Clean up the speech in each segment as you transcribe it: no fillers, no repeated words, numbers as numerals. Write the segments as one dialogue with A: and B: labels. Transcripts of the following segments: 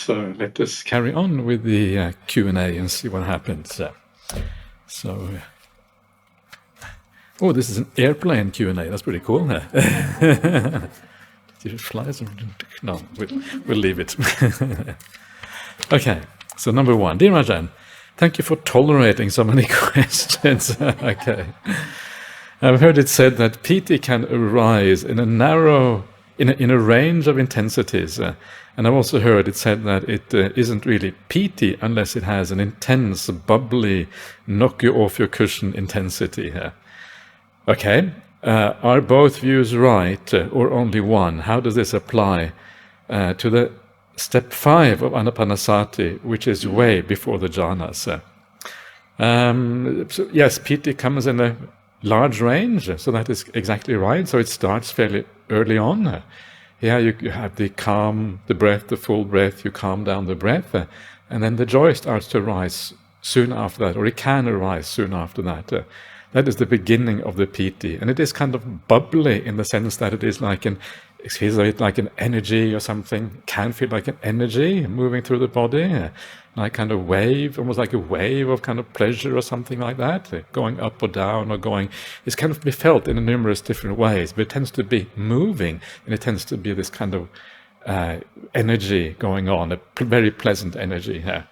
A: So let us carry on with the Q&A and see what happens. Oh, this is an airplane Q&A. That's pretty cool. Did it fly? No, we'll leave it. Okay, so number one. Dear Ajahn, thank you for tolerating so many questions. Okay. I've heard it said that Pīti can arise in a range of intensities. And I've also heard it said that it isn't really Pīti unless it has an intense, bubbly, knock you off your cushion intensity. Okay, are both views right or only one? How does this apply to the step 5 of Anapanasati, which is way before the jhanas? So yes, Pīti comes in a large range, so that is exactly right. So it starts fairly early on. Yeah, you have the calm, the breath, the full breath, you calm down the breath, and then the joy starts to arise soon after that, or it can arise soon after that. That is the beginning of the Pīti, and it is kind of bubbly in the sense that it is like it feels like an energy or something, can feel like an energy moving through the body, like kind of wave, almost like a wave of kind of pleasure or something like that, going up or down or going. It's kind of be felt in numerous different ways, but it tends to be moving, and it tends to be this kind of energy going on, a very pleasant energy here.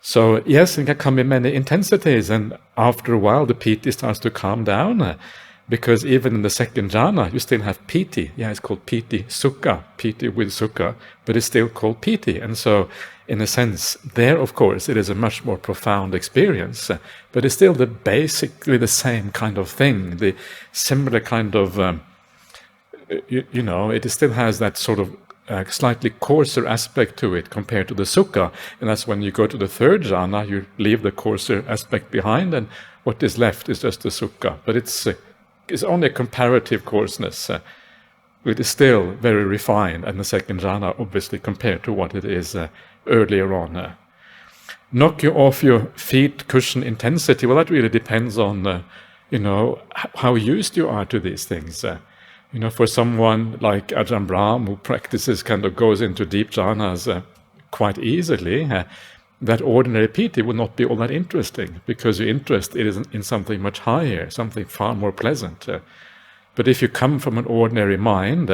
A: So yes, it can come in many intensities, and after a while the Pīti starts to calm down, because even in the second jhana you still have Pīti. Yeah, it's called Pīti Sukha, Pīti with Sukha, but it's still called Pīti. And so in a sense there, of course, it is a much more profound experience, but it's still basically the same kind of thing, the similar kind of, it still has that sort of slightly coarser aspect to it compared to the Sukha. And that's when you go to the third jhana, you leave the coarser aspect behind, and what is left is just the Sukha. But it's only a comparative coarseness. It is still very refined, and the second jhana, obviously, compared to what it is earlier on. Knock you off your feet cushion intensity. Well, that really depends on, how used you are to these things. For someone like Ajahn Brahmali, who practices, kind of goes into deep jhanas quite easily, that ordinary Pīti would not be all that interesting, because your interest is in something much higher, something far more pleasant. But if you come from an ordinary mind,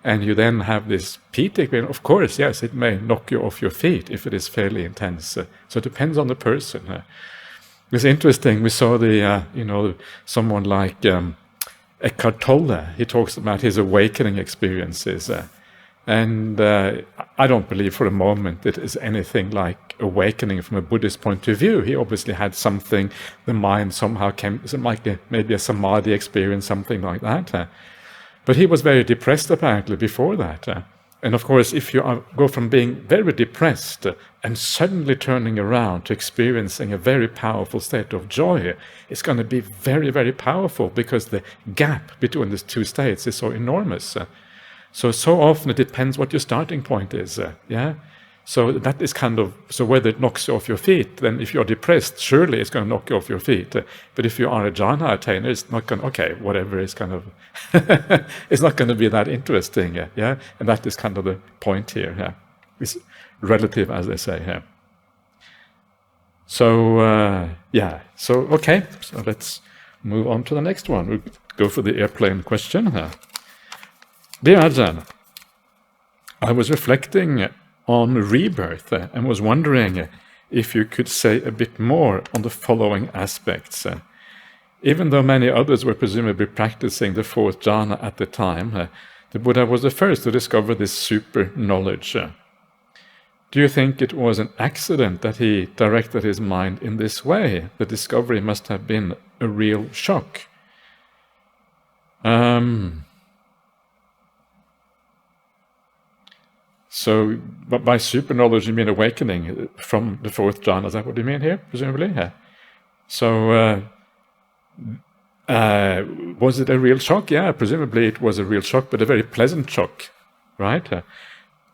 A: and you then have this Pīti, of course, yes, it may knock you off your feet if it is fairly intense. So it depends on the person. It's interesting, we saw someone like Eckhart Tolle. He talks about his awakening experiences. And I don't believe for a moment it is anything like awakening from a Buddhist point of view. He obviously had something, the mind somehow came, maybe a samadhi experience, something like that. But he was very depressed apparently before that. And of course, if you go from being very depressed and suddenly turning around to experiencing a very powerful state of joy, it's going to be very, very powerful, because the gap between these two states is so enormous. So often it depends what your starting point is. So that is kind of, so whether it knocks you off your feet, then if you're depressed, surely it's going to knock you off your feet. But if you are a jhana attainer, it's not going to, okay, whatever is kind of, it's not going to be that interesting. And that is kind of the point here. It's relative, as they say here. So, okay, so let's move on to the next one. We'll go for the airplane question. Dear Ajahn, I was reflecting on rebirth and was wondering if you could say a bit more on the following aspects. Even though many others were presumably practicing the fourth jhana at the time, the Buddha was the first to discover this super knowledge. Do you think it was an accident that he directed his mind in this way? The discovery must have been a real shock. So, but by super knowledge you mean awakening from the fourth jhana, is that what you mean here, presumably? So, was it a real shock? Yeah, presumably it was a real shock, but a very pleasant shock, right?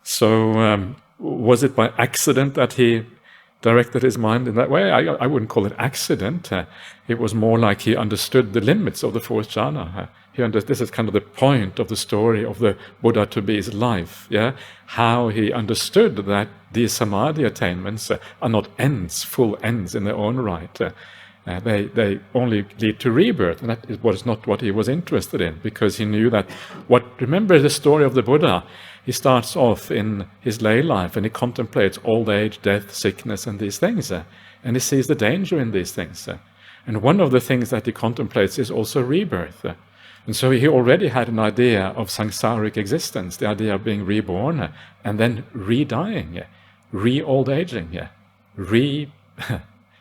A: So, was it by accident that he directed his mind in that way. I wouldn't call it accident. It was more like he understood the limits of the fourth jhana. This is kind of the point of the story of the Buddha to be his life. Yeah, how he understood that these samadhi attainments are not ends, full ends in their own right. They only lead to rebirth, and that was not what he was interested in, because he knew that remember the story of the Buddha. He starts off in his lay life and he contemplates old age, death, sickness, and these things, and he sees the danger in these things. And one of the things that he contemplates is also rebirth. And so he already had an idea of samsaric existence, the idea of being reborn and then re-dying, re-old aging,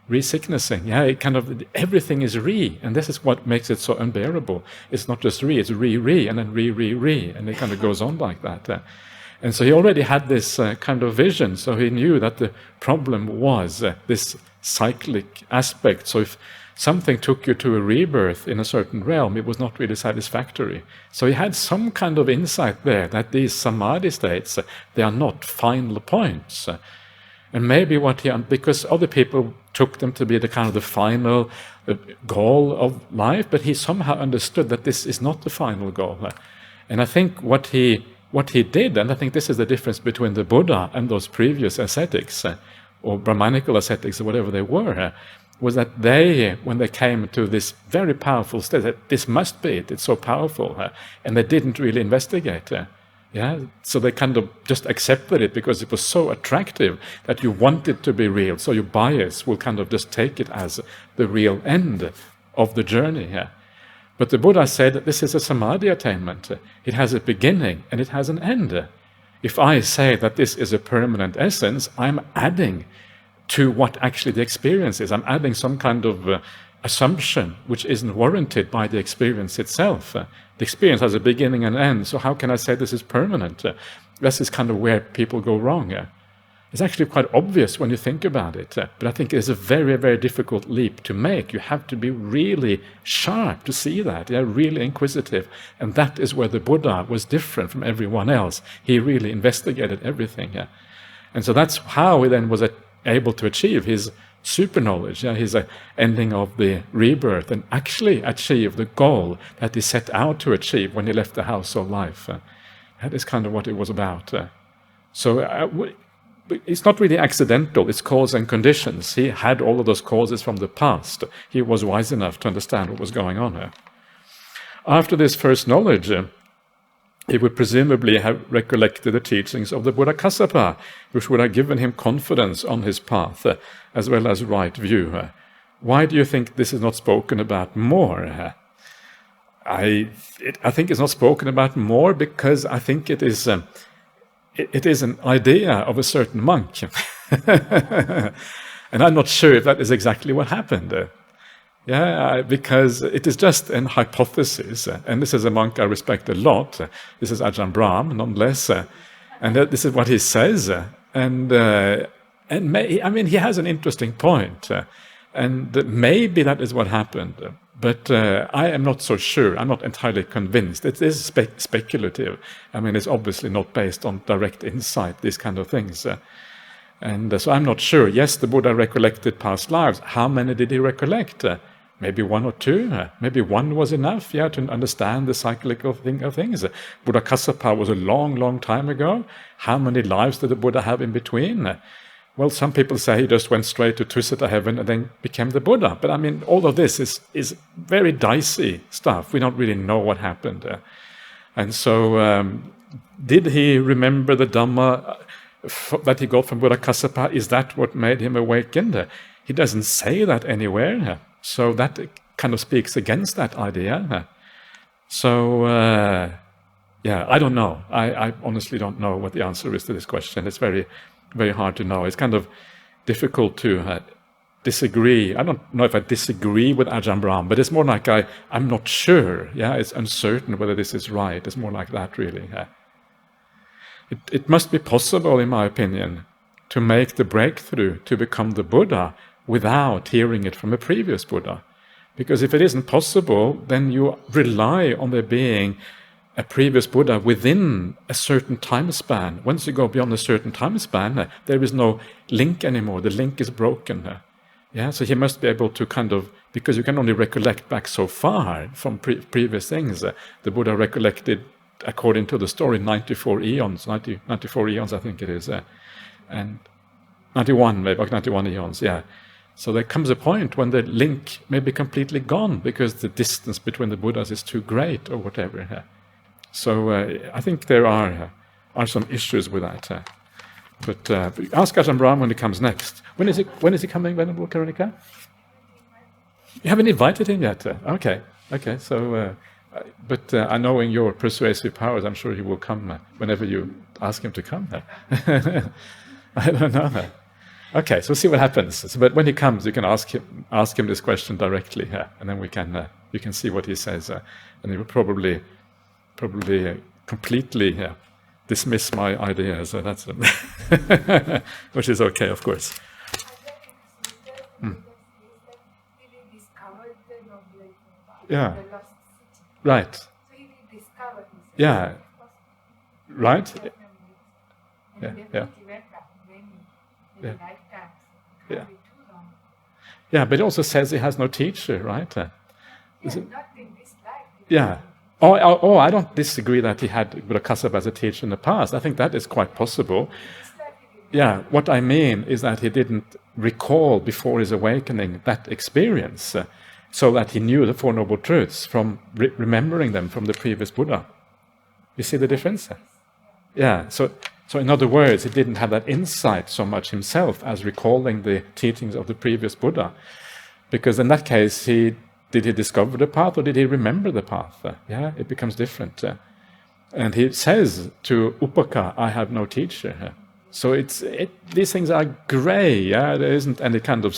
A: re-sicknessing. It kind of, everything is re, and this is what makes it so unbearable. It's not just re, it's re, and then re, and it kind of goes on like that. And so he already had this kind of vision, so he knew that the problem was this cyclic aspect. So if something took you to a rebirth in a certain realm, it was not really satisfactory. So he had some kind of insight there that these samadhi states, they are not final points. And maybe because other people took them to be the kind of the final goal of life, but he somehow understood that this is not the final goal. And I think what he did, and I think this is the difference between the Buddha and those previous ascetics, or Brahmanical ascetics, or whatever they were, was that when they came to this very powerful state, that this must be it, it's so powerful, and they didn't really investigate. So they kind of just accepted it because it was so attractive that you want it to be real. So your bias will kind of just take it as the real end of the journey. But the Buddha said that this is a samadhi attainment. It has a beginning and it has an end. If I say that this is a permanent essence, I'm adding to what actually the experience is. I'm adding some kind of assumption which isn't warranted by the experience itself. The experience has a beginning and end, so how can I say this is permanent? This is kind of where people go wrong. It's actually quite obvious when you think about it, but I think it's a very, very difficult leap to make. You have to be really sharp to see that, really inquisitive. And that is where the Buddha was different from everyone else. He really investigated everything. And so that's how he then was able to achieve his super knowledge, his ending of the rebirth, and actually achieve the goal that he set out to achieve when he left the house of life. That is kind of what it was about. So it's not really accidental, it's cause and conditions. He had all of those causes from the past. He was wise enough to understand what was going on here. After this first knowledge, he would presumably have recollected the teachings of the Buddha Kassapa, which would have given him confidence on his path, as well as right view. Why do you think this is not spoken about more? I think it's not spoken about more because I think it is an idea of a certain monk. And I'm not sure if that is exactly what happened. Because it is just an hypothesis, and this is a monk I respect a lot. This is Ajahn Brahm, nonetheless, and this is what he says. And he has an interesting point, and maybe that is what happened. But I am not so sure. I'm not entirely convinced. It is speculative. It's obviously not based on direct insight. These kind of things. And so I'm not sure. Yes, the Buddha recollected past lives. How many did he recollect? Maybe one or two. Maybe one was enough, to understand the cyclical thing of things. Buddha Kassapa was a long, long time ago. How many lives did the Buddha have in between? Well, some people say he just went straight to Tusita heaven and then became the Buddha. But all of this is very dicey stuff. We don't really know what happened. And so, did he remember the Dhamma that he got from Buddha Kassapa? Is that what made him awakened? He doesn't say that anywhere. So that kind of speaks against that idea. So, I don't know. I honestly don't know what the answer is to this question. It's very, very hard to know. It's kind of difficult to disagree. I don't know if I disagree with Ajahn Brahm, but it's more like I'm not sure. It's uncertain whether this is right. It's more like that, really. It must be possible, in my opinion, to make the breakthrough to become the Buddha without hearing it from a previous Buddha. Because if it isn't possible, then you rely on there being a previous Buddha within a certain time span. Once you go beyond a certain time span, there is no link anymore. The link is broken. Yeah, so he must be able to kind of, because you can only recollect back so far from previous things. The Buddha recollected, according to the story, 94 eons, I think it is, and 91, maybe, 91 eons, yeah. So there comes a point when the link may be completely gone because the distance between the Buddhas is too great or whatever. So I think there are some issues with that. But ask Ajahn Brahmali when he comes next. When is he coming, Venerable Karunika? You haven't invited him yet? Okay. So, but knowing your persuasive powers, I'm sure he will come whenever you ask him to come. I don't know. Okay, so we'll see what happens. So, but when he comes, you can ask him this question directly, and then you can see what he says, and he will probably completely dismiss my idea. So that's which is okay, of course. Yeah. Right. Yeah. Right. Yeah. Yeah, but it also says he has no teacher, right? Yeah. Oh, I don't disagree that he had Buddha Kassapa as a teacher in the past. I think that is quite possible. Yeah, what I mean is that he didn't recall before his awakening that experience, so that he knew the Four Noble Truths from remembering them from the previous Buddha. You see the difference? Yeah, so in other words, he didn't have that insight so much himself as recalling the teachings of the previous Buddha. Because in that case, did he discover the path or did he remember the path? Yeah, it becomes different. And he says to Upaka, I have no teacher. So these things are grey, yeah? There isn't any kind of,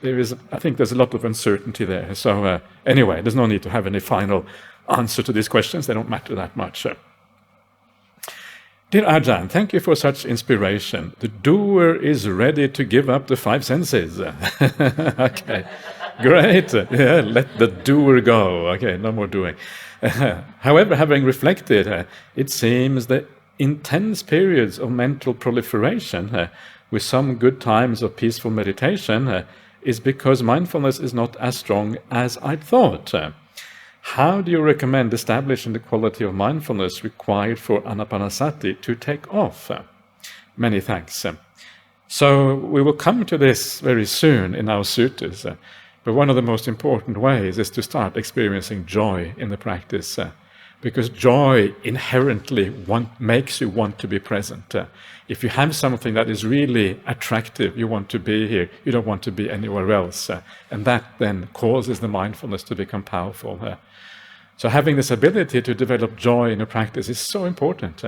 A: I think there's a lot of uncertainty there. So anyway, there's no need to have any final answer to these questions. They don't matter that much. Dear Ajahn, thank you for such inspiration. The doer is ready to give up the five senses. Okay, great. Yeah, let the doer go. Okay, no more doing. However, having reflected, it seems that intense periods of mental proliferation with some good times of peaceful meditation is because mindfulness is not as strong as I thought. How do you recommend establishing the quality of mindfulness required for anapanasati to take off? Many thanks. So we will come to this very soon in our suttas, but one of the most important ways is to start experiencing joy in the practice, because joy inherently makes you want to be present. If you have something that is really attractive, you want to be here, you don't want to be anywhere else, and that then causes the mindfulness to become powerful. So having this ability to develop joy in a practice is so important.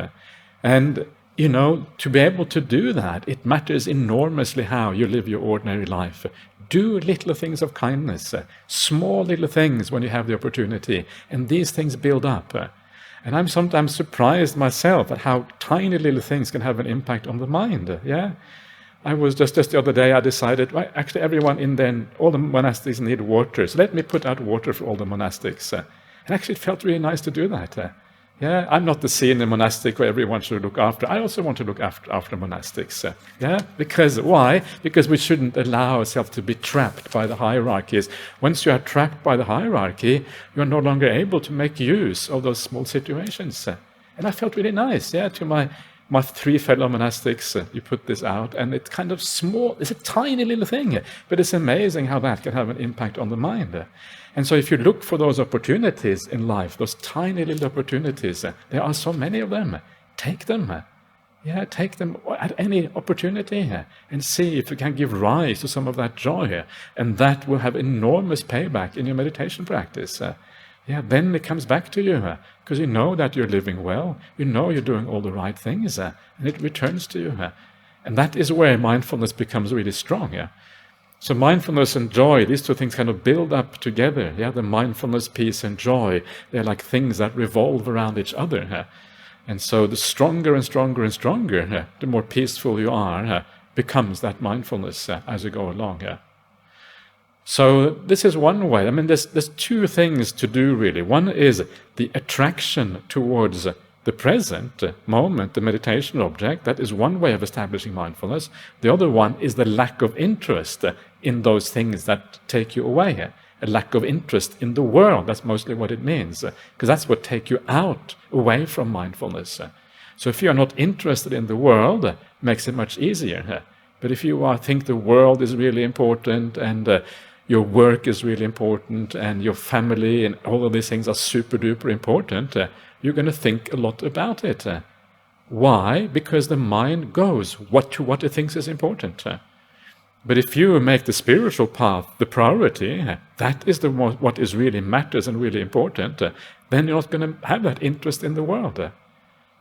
A: And, to be able to do that, it matters enormously how you live your ordinary life. Do little things of kindness, small little things when you have the opportunity, and these things build up. And I'm sometimes surprised myself at how tiny little things can have an impact on the mind. Yeah, I was just the other day, I decided, well, actually everyone in there, all the monastics need water, so let me put out water for all the monastics. And actually it felt really nice to do that. Yeah, I'm not the senior monastic where everyone should look after. I also want to look after monastics. Yeah, because why? Because we shouldn't allow ourselves to be trapped by the hierarchies. Once you are trapped by the hierarchy, you are no longer able to make use of those small situations. And I felt really nice, to my three fellow monastics, you put this out, and it's kind of small, it's a tiny little thing, but it's amazing how that can have an impact on the mind. And so if you look for those opportunities in life, those tiny little opportunities, there are so many of them. Take them. Yeah, take them at any opportunity and see if you can give rise to some of that joy. And that will have enormous payback in your meditation practice. Then it comes back to you because you know that you're living well, you know you're doing all the right things, and it returns to you. And that is where mindfulness becomes really strong. So mindfulness and joy, these two things kind of build up together. The mindfulness, peace, and joy, they're like things that revolve around each other. And so the stronger and stronger and stronger, the more peaceful you are, becomes that mindfulness as you go along. So this is one way. I mean, there's two things to do, really. One is the attraction towards the present moment, the meditation object. That is one way of establishing mindfulness. The other one is the lack of interest in those things that take you away. A lack of interest in the world. That's mostly what it means, because that's what takes you out, away from mindfulness. So if you are not interested in the world, it makes it much easier. But if you think the world is really important, and your work is really important, and your family and all of these things are super duper important, you're going to think a lot about it. Why? Because the mind goes to what it thinks is important. But if you make the spiritual path the priority, that is what is really matters and really important, then you're not going to have that interest in the world.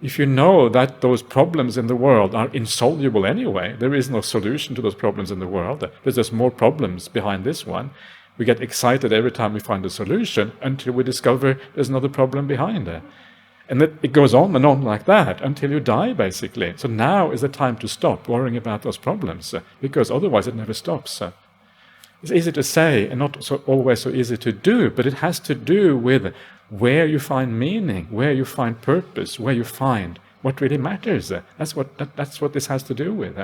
A: If you know that those problems in the world are insoluble anyway, there is no solution to those problems in the world, there's just more problems behind this one, we get excited every time we find a solution until we discover there's another problem behind it. And it goes on and on like that until you die, basically. So now is the time to stop worrying about those problems, because otherwise it never stops. It's easy to say and not always so easy to do, but it has to do with where you find meaning, where you find purpose, where you find what really matters. That's what this has to do with.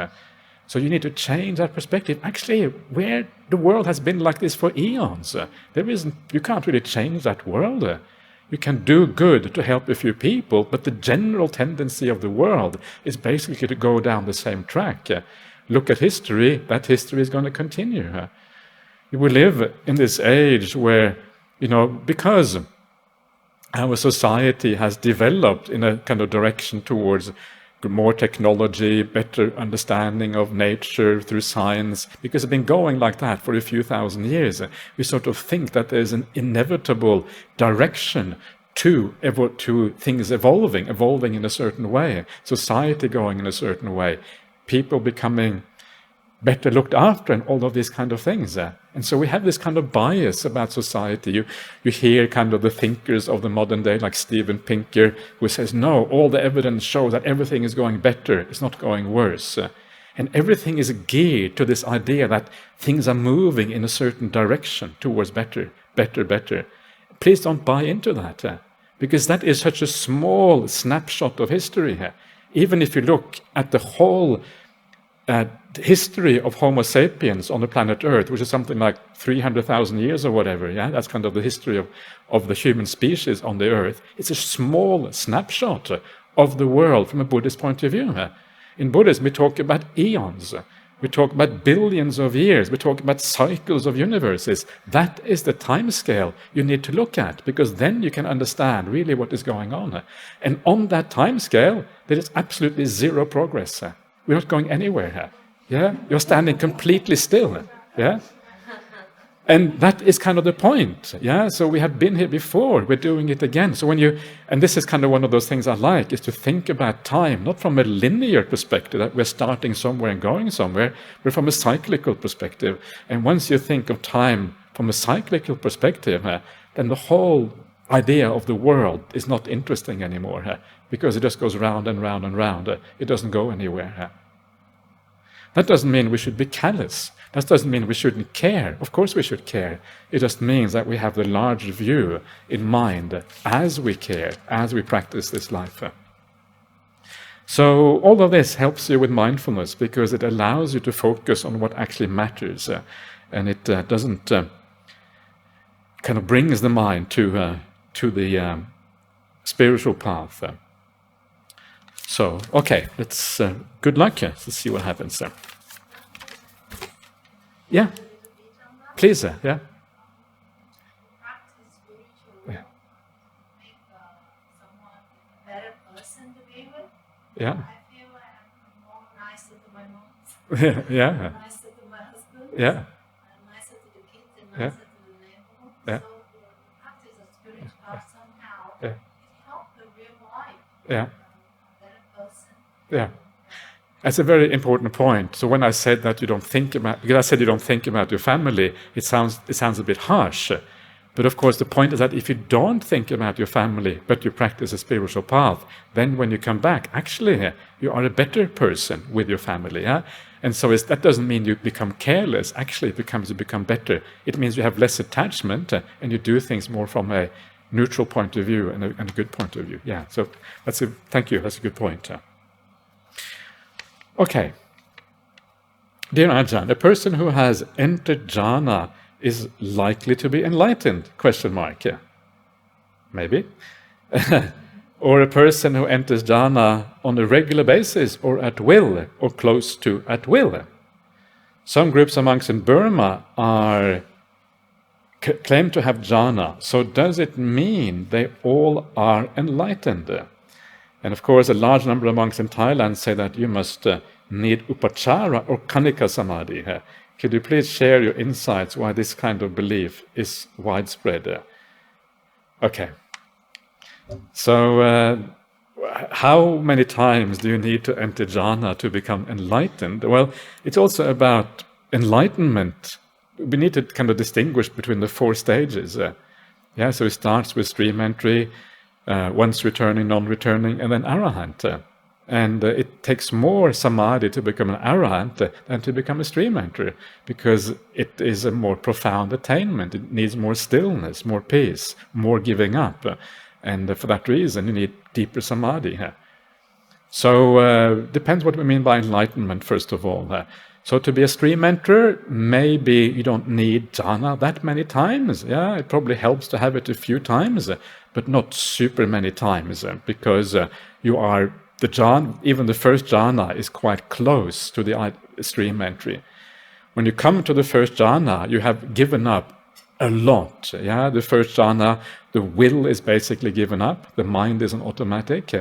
A: So you need to change that perspective. Actually, where the world has been like this for eons, you can't really change that world. You can do good to help a few people, but the general tendency of the world is basically to go down the same track. Look at history, that history is going to continue. We live in this age where, because our society has developed in a kind of direction towards more technology, better understanding of nature through science, because it's been going like that for a few thousand years. We sort of think that there's an inevitable direction to things evolving in a certain way, society going in a certain way, people becoming better looked after, and all of these kind of things. And so we have this kind of bias about society. You hear kind of the thinkers of the modern day, like Steven Pinker, who says, no, all the evidence shows that everything is going better, it's not going worse. And everything is geared to this idea that things are moving in a certain direction towards better. Please don't buy into that, because that is such a small snapshot of history. Even if you look at the whole history of Homo sapiens on the planet Earth, which is something like 300,000 years or whatever, that's kind of the history of the human species on the Earth. It's a small snapshot of the world from a Buddhist point of view. In Buddhism, we talk about eons. We talk about billions of years. We talk about cycles of universes. That is the time scale you need to look at, because then you can understand really what is going on. And on that time scale, there is absolutely zero progress. We're not going anywhere here. You're standing completely still. And that is kind of the point. So we have been here before, we're doing it again. So and this is kind of one of those things I like, is to think about time, not from a linear perspective, that we're starting somewhere and going somewhere, but from a cyclical perspective. And once you think of time from a cyclical perspective, then the whole idea of the world is not interesting anymore, because it just goes round and round and round. It doesn't go anywhere. That doesn't mean we should be callous. That doesn't mean we shouldn't care. Of course we should care. It just means that we have the larger view in mind as we care, as we practice this life. So all of this helps you with mindfulness, because it allows you to focus on what actually matters, and it doesn't kind of brings the mind to the spiritual path. So, okay, let's good luck. Let's see what happens there. Yeah, please. Yeah.
B: Practice spiritual, make someone a better person to be with.
A: Yeah.
B: I feel like I'm more nicer to my mom.
A: Yeah.
B: Nicer to my husband.
A: Yeah.
B: Nicer to the kids and nicer to the neighborhood.
A: Yeah.
B: So practice of spiritual path somehow
A: Yeah.
B: it helps the real life.
A: Yeah.
B: A better person.
A: Yeah. That's a very important point. So when I said that you don't think about, because I said you don't think about your family, it sounds a bit harsh. But of course, the point is that if you don't think about your family, but you practice a spiritual path, then when you come back, actually, you are a better person with your family. Yeah? And so that doesn't mean you become careless. Actually, you become better. It means you have less attachment and you do things more from a neutral point of view and a good point of view. Yeah. So thank you. That's a good point. Okay. Dear Ajahn, a person who has entered jhana is likely to be enlightened? Yeah. Maybe. Or a person who enters jhana on a regular basis or at will or close to at will. Some groups of monks in Burma claim to have jhana. So does it mean they all are enlightened? And of course, a large number of monks in Thailand say that you must need upachara or kanika samadhi. Could you please share your insights why this kind of belief is widespread? Okay. So how many times do you need to enter jhana to become enlightened? Well, it's also about enlightenment. We need to kind of distinguish between the 4 stages. So it starts with stream entry, once returning, non-returning, and then arahant. And it takes more samadhi to become an arahant than to become a stream entry, because it is a more profound attainment. It needs more stillness, more peace, more giving up. And for that reason, you need deeper samadhi. So depends what we mean by enlightenment, first of all. So to be a stream enterer, maybe you don't need jhana that many times. Yeah, it probably helps to have it a few times, but not super many times, because you are the jhana, even the first jhana is quite close to the stream entry. When you come to the first jhana, you have given up a lot. Yeah, the first jhana, the will is basically given up. The mind is an automatic.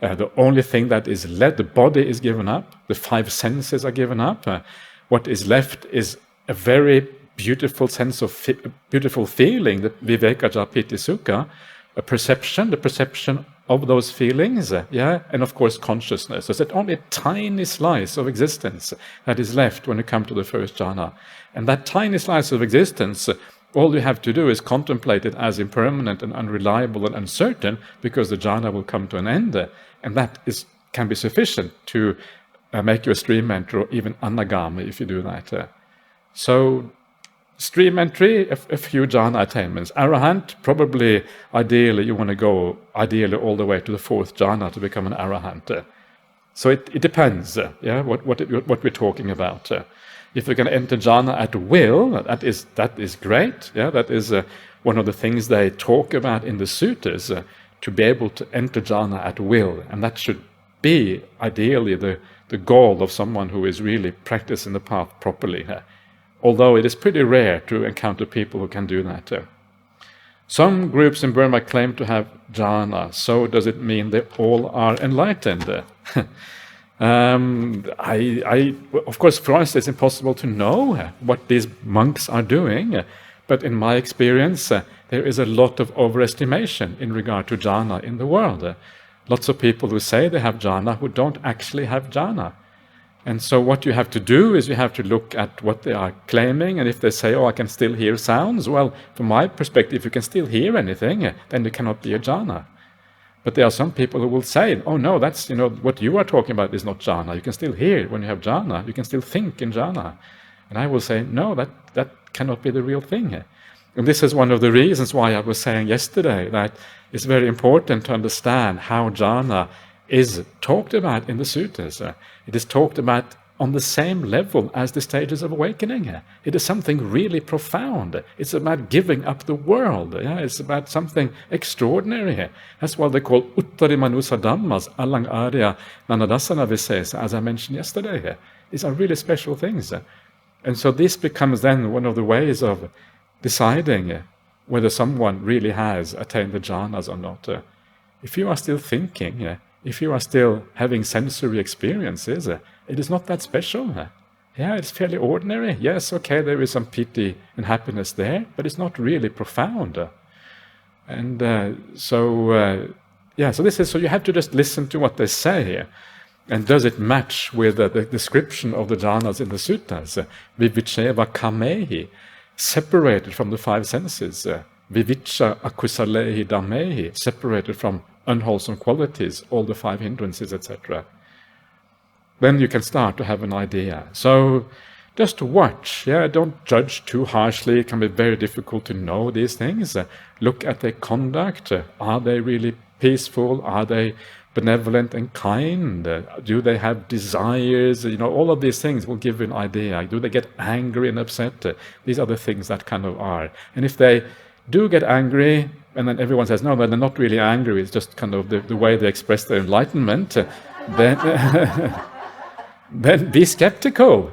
A: The only thing that is left, the body is given up. The 5 senses are given up. What is left is a very beautiful sense of beautiful feeling, the viveka piti sukha, a perception, the perception of those feelings, and of course consciousness. So it's only a tiny slice of existence that is left when you come to the first jhana. And that tiny slice of existence, all you have to do is contemplate it as impermanent and unreliable and uncertain, because the jhana will come to an end, and that can be sufficient to make you a stream entry or even anagami if you do that. So stream entry, a few jhana attainments. Arahant, probably, ideally, you want to go all the way to the 4th jhana to become an arahant. So it depends, what we're talking about. If you're going to enter jhana at will, that is great. That is one of the things they talk about in the suttas, to be able to enter jhana at will, and that should be ideally the goal of someone who is really practicing the path properly. Although it is pretty rare to encounter people who can do that. Some groups in Burma claim to have jhana, so does it mean they all are enlightened? Of course, for us it's impossible to know what these monks are doing, but in my experience there is a lot of overestimation in regard to jhana in the world. Lots of people who say they have jhana who don't actually have jhana. And so what you have to do is you have to look at what they are claiming, and if they say, I can still hear sounds, well, from my perspective, if you can still hear anything, then you cannot be a jhana. But there are some people who will say, no, that's, what you are talking about is not jhana. You can still hear when you have jhana. You can still think in jhana. And I will say, no, that cannot be the real thing. And this is one of the reasons why I was saying yesterday that it's very important to understand how jhana is talked about in the suttas. It is talked about on the same level as the stages of awakening. It is something really profound. It's about giving up the world. It's about something extraordinary. That's what they call uttarimanusa dhammas, alang arya nanadasana visesa, as I mentioned yesterday. These are really special things. And so this becomes then one of the ways of deciding whether someone really has attained the jhanas or not. If you are still thinking, if you are still having sensory experiences, it is not that special. It's fairly ordinary. Yes, okay, there is some pīti and happiness there, but it's not really profound. And so this is, so you have to just listen to what they say. And does it match with the description of the jhanas in the suttas? Vivicheva kamehi, separated from the 5 senses. vivicha akusalehi dhammehi, separated from unwholesome qualities, all the 5 hindrances, etc. Then you can start to have an idea. So just watch, don't judge too harshly. It can be very difficult to know these things. Look at their conduct. Are they really peaceful? Are they benevolent and kind? Do they have desires? All of these things will give you an idea. Do they get angry and upset? These are the things that kind of are. And if they do get angry, and then everyone says, no, but they're not really angry, it's just kind of the way they express their enlightenment, then... then be skeptical,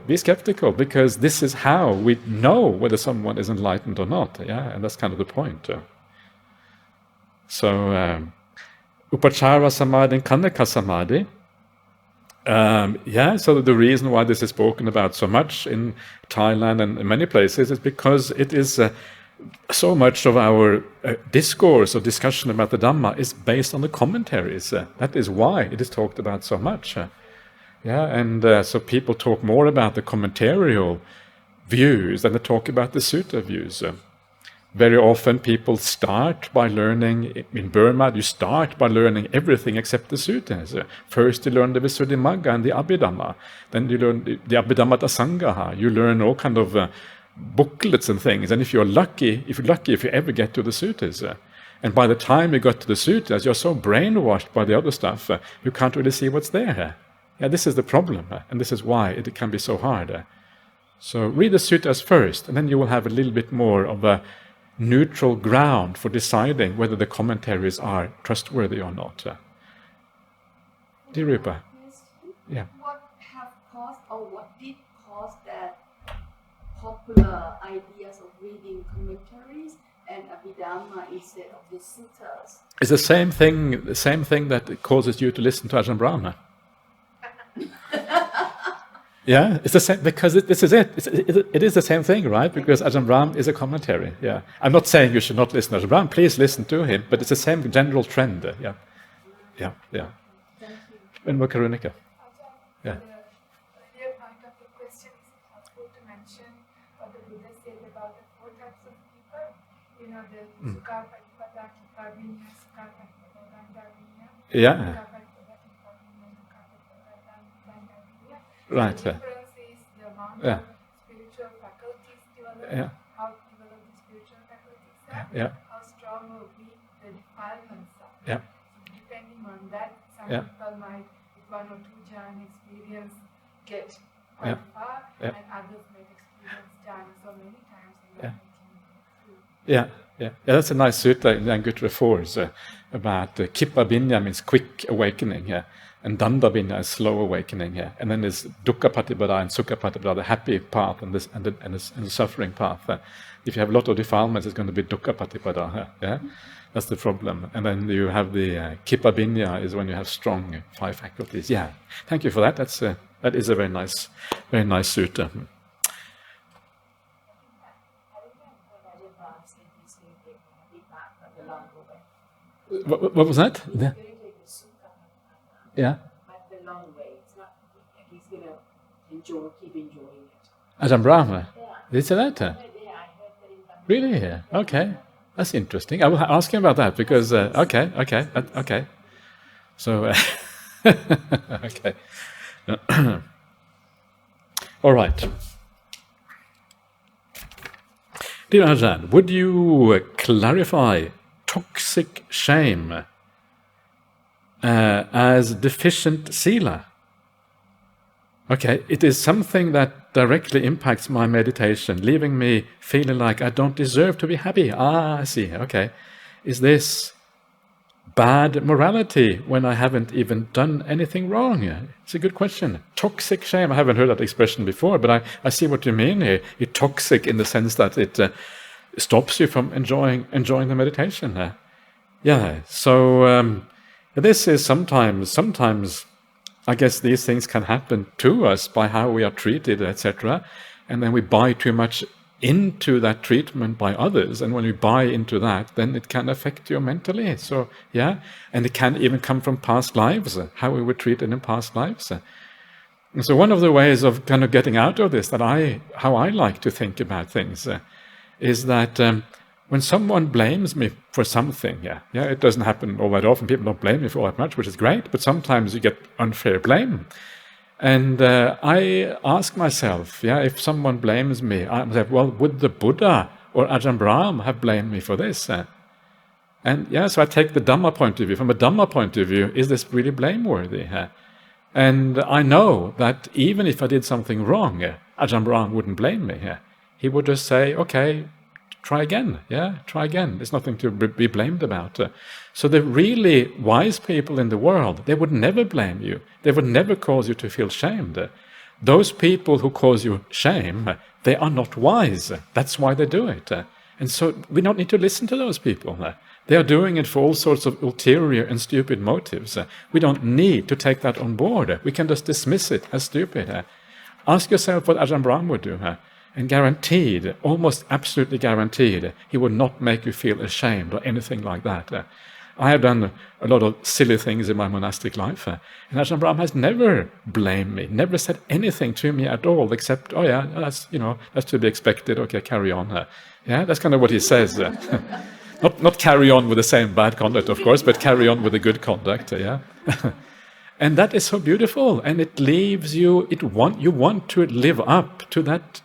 A: because this is how we know whether someone is enlightened or not, and that's kind of the point. So, Upachara Samadhi and Khandaka Samadhi, so the reason why this is spoken about so much in Thailand and in many places is because it is so much of our discourse or discussion about the Dhamma is based on the commentaries. That is why it is talked about so much. So people talk more about the commentarial views than they talk about the sutta views. Very often people start by learning, in Burma, you start by learning everything except the suttas. First you learn the Visuddhimagga and the Abhidhamma, then you learn the Abhidhammata Sangaha, you learn all kind of booklets and things, and if you're lucky, if you ever get to the suttas. And by the time you got to the suttas, you're so brainwashed by the other stuff, you can't really see what's there. This is the problem, and this is why it can be so hard. So read the suttas first, and then you will have a little bit more of a neutral ground for deciding whether the commentaries are trustworthy or not. Dear Rupa?
C: What have caused, or what did cause that popular ideas of reading commentaries and Abhidhamma instead of the suttas?
A: It's the same thing that causes you to listen to Ajahn Brahma. It's the same, because this is it. It is the same thing, right? Because Ajahn Brahm is a commentary. I'm not saying you should not listen to Ajahn Brahm. Please listen to him, but it's the same general trend.
C: Thank you.
A: And Karunika.
D: The earlier point of the question, is it possible to mention what the Buddha said about the 4 types of people? The Sukha Patipada, Kippa Vinya, Sukha Patipada, Danda Vinya.
A: Right.
D: The difference is the amount of spiritual faculties developed, how developed the spiritual faculties are, how strong or weak the defilements are. So depending on that, some people might, with 1 or 2 jhana experience, get quite far, and others might experience jhana so many times and not continue through.
A: That's a nice sutta in the Anguttara 4s about Kippa Vinya means quick awakening. And Danda Vinya is slow awakening here. And then there's Dukkha Patipada and Sukha Patipada, the happy path and the suffering path. If you have a lot of defilements, it's going to be Dukkha Patipada. That's the problem. And then you have the Kippa Vinya is when you have strong 5 faculties. Thank you for that. That is a very nice sutta. What was that?
C: But the long way, it's not like he's going to keep enjoying it.
A: Ajahn Brahma? Did he say that?
C: I heard that in Tamil.
A: Really? Okay. That's interesting. I will ask him about that because, okay. So, okay. All right. Dear Ajahn, would you clarify toxic shame as deficient sila? Okay, it is something that directly impacts my meditation, leaving me feeling like I don't deserve to be happy. I see, okay. Is this bad morality when I haven't even done anything wrong? It's a good question. Toxic shame, I haven't heard that expression before, but I see what you mean here. It's toxic in the sense that it stops you from enjoying the meditation. So this is sometimes I guess these things can happen to us by how we are treated, etc. And then we buy too much into that treatment by others. And when we buy into that, then it can affect you mentally. So, and it can even come from past lives, how we were treated in past lives. And so one of the ways of kind of getting out of this, how I like to think about things, is that when someone blames me for something, it doesn't happen all that often. People don't blame me for all that much, which is great, but sometimes you get unfair blame. And I ask myself, if someone blames me, I say, well, would the Buddha or Ajahn Brahmali have blamed me for this? And so I take the Dhamma point of view. From a Dhamma point of view, is this really blameworthy? And I know that even if I did something wrong, Ajahn Brahmali wouldn't blame me. He would just say, okay, try again. Try again. There's nothing to be blamed about. So the really wise people in the world, they would never blame you. They would never cause you to feel shamed. Those people who cause you shame, they are not wise. That's why they do it. And so we don't need to listen to those people. They are doing it for all sorts of ulterior and stupid motives. We don't need to take that on board. We can just dismiss it as stupid. Ask yourself what Ajahn Brahmali would do. And guaranteed, almost absolutely guaranteed, he would not make you feel ashamed or anything like that. I have done a lot of silly things in my monastic life, and Ajahn Brahmali has never blamed me, never said anything to me at all, except, that's to be expected, okay, carry on. That's kind of what he says. Not carry on with the same bad conduct, of course, but carry on with the good conduct, And that is so beautiful, and it leaves you, you want to live up to that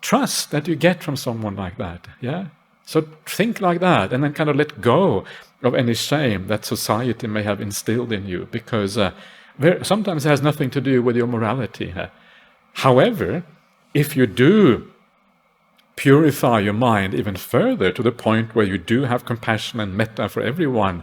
A: trust that you get from someone like that, So think like that, and then kind of let go of any shame that society may have instilled in you, because sometimes it has nothing to do with your morality. However, if you do purify your mind even further to the point where you do have compassion and metta for everyone,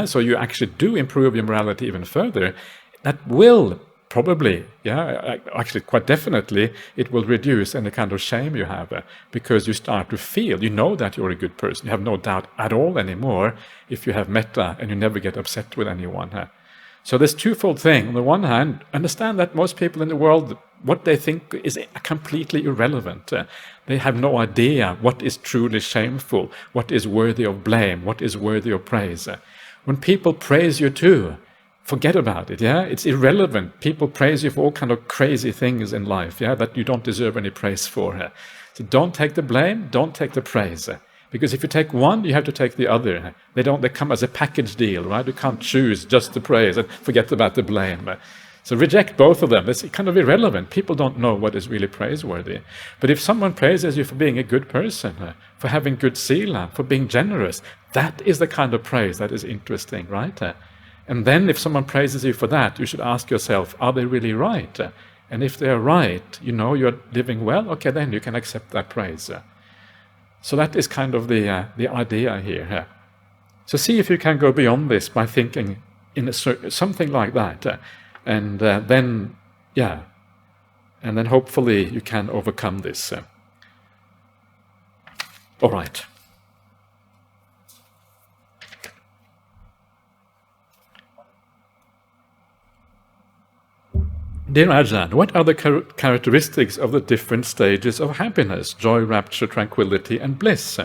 A: so you actually do improve your morality even further, that will probably, actually quite definitely, it will reduce any kind of shame you have, because you start to feel, you know that you're a good person. You have no doubt at all anymore if you have metta and you never get upset with anyone. So this twofold thing. On the one hand, understand that most people in the world, what they think is completely irrelevant. They have no idea what is truly shameful, what is worthy of blame, what is worthy of praise. When people praise you too, forget about it, It's irrelevant. People praise you for all kind of crazy things in life, that you don't deserve any praise for. So don't take the blame, don't take the praise. Because if you take one, you have to take the other. They come as a package deal, right? You can't choose just the praise and forget about the blame. So reject both of them. It's kind of irrelevant. People don't know what is really praiseworthy. But if someone praises you for being a good person, for having good sila, for being generous, that is the kind of praise that is interesting, right? And then if someone praises you for that, you should ask yourself, are they really right? And if they are right, you're living well, okay, then you can accept that praise. So that is kind of the idea here. So see if you can go beyond this by thinking in something like that. And then hopefully you can overcome this. All right. Dear Ajahn, what are the characteristics of the different stages of happiness, joy, rapture, tranquility, and bliss?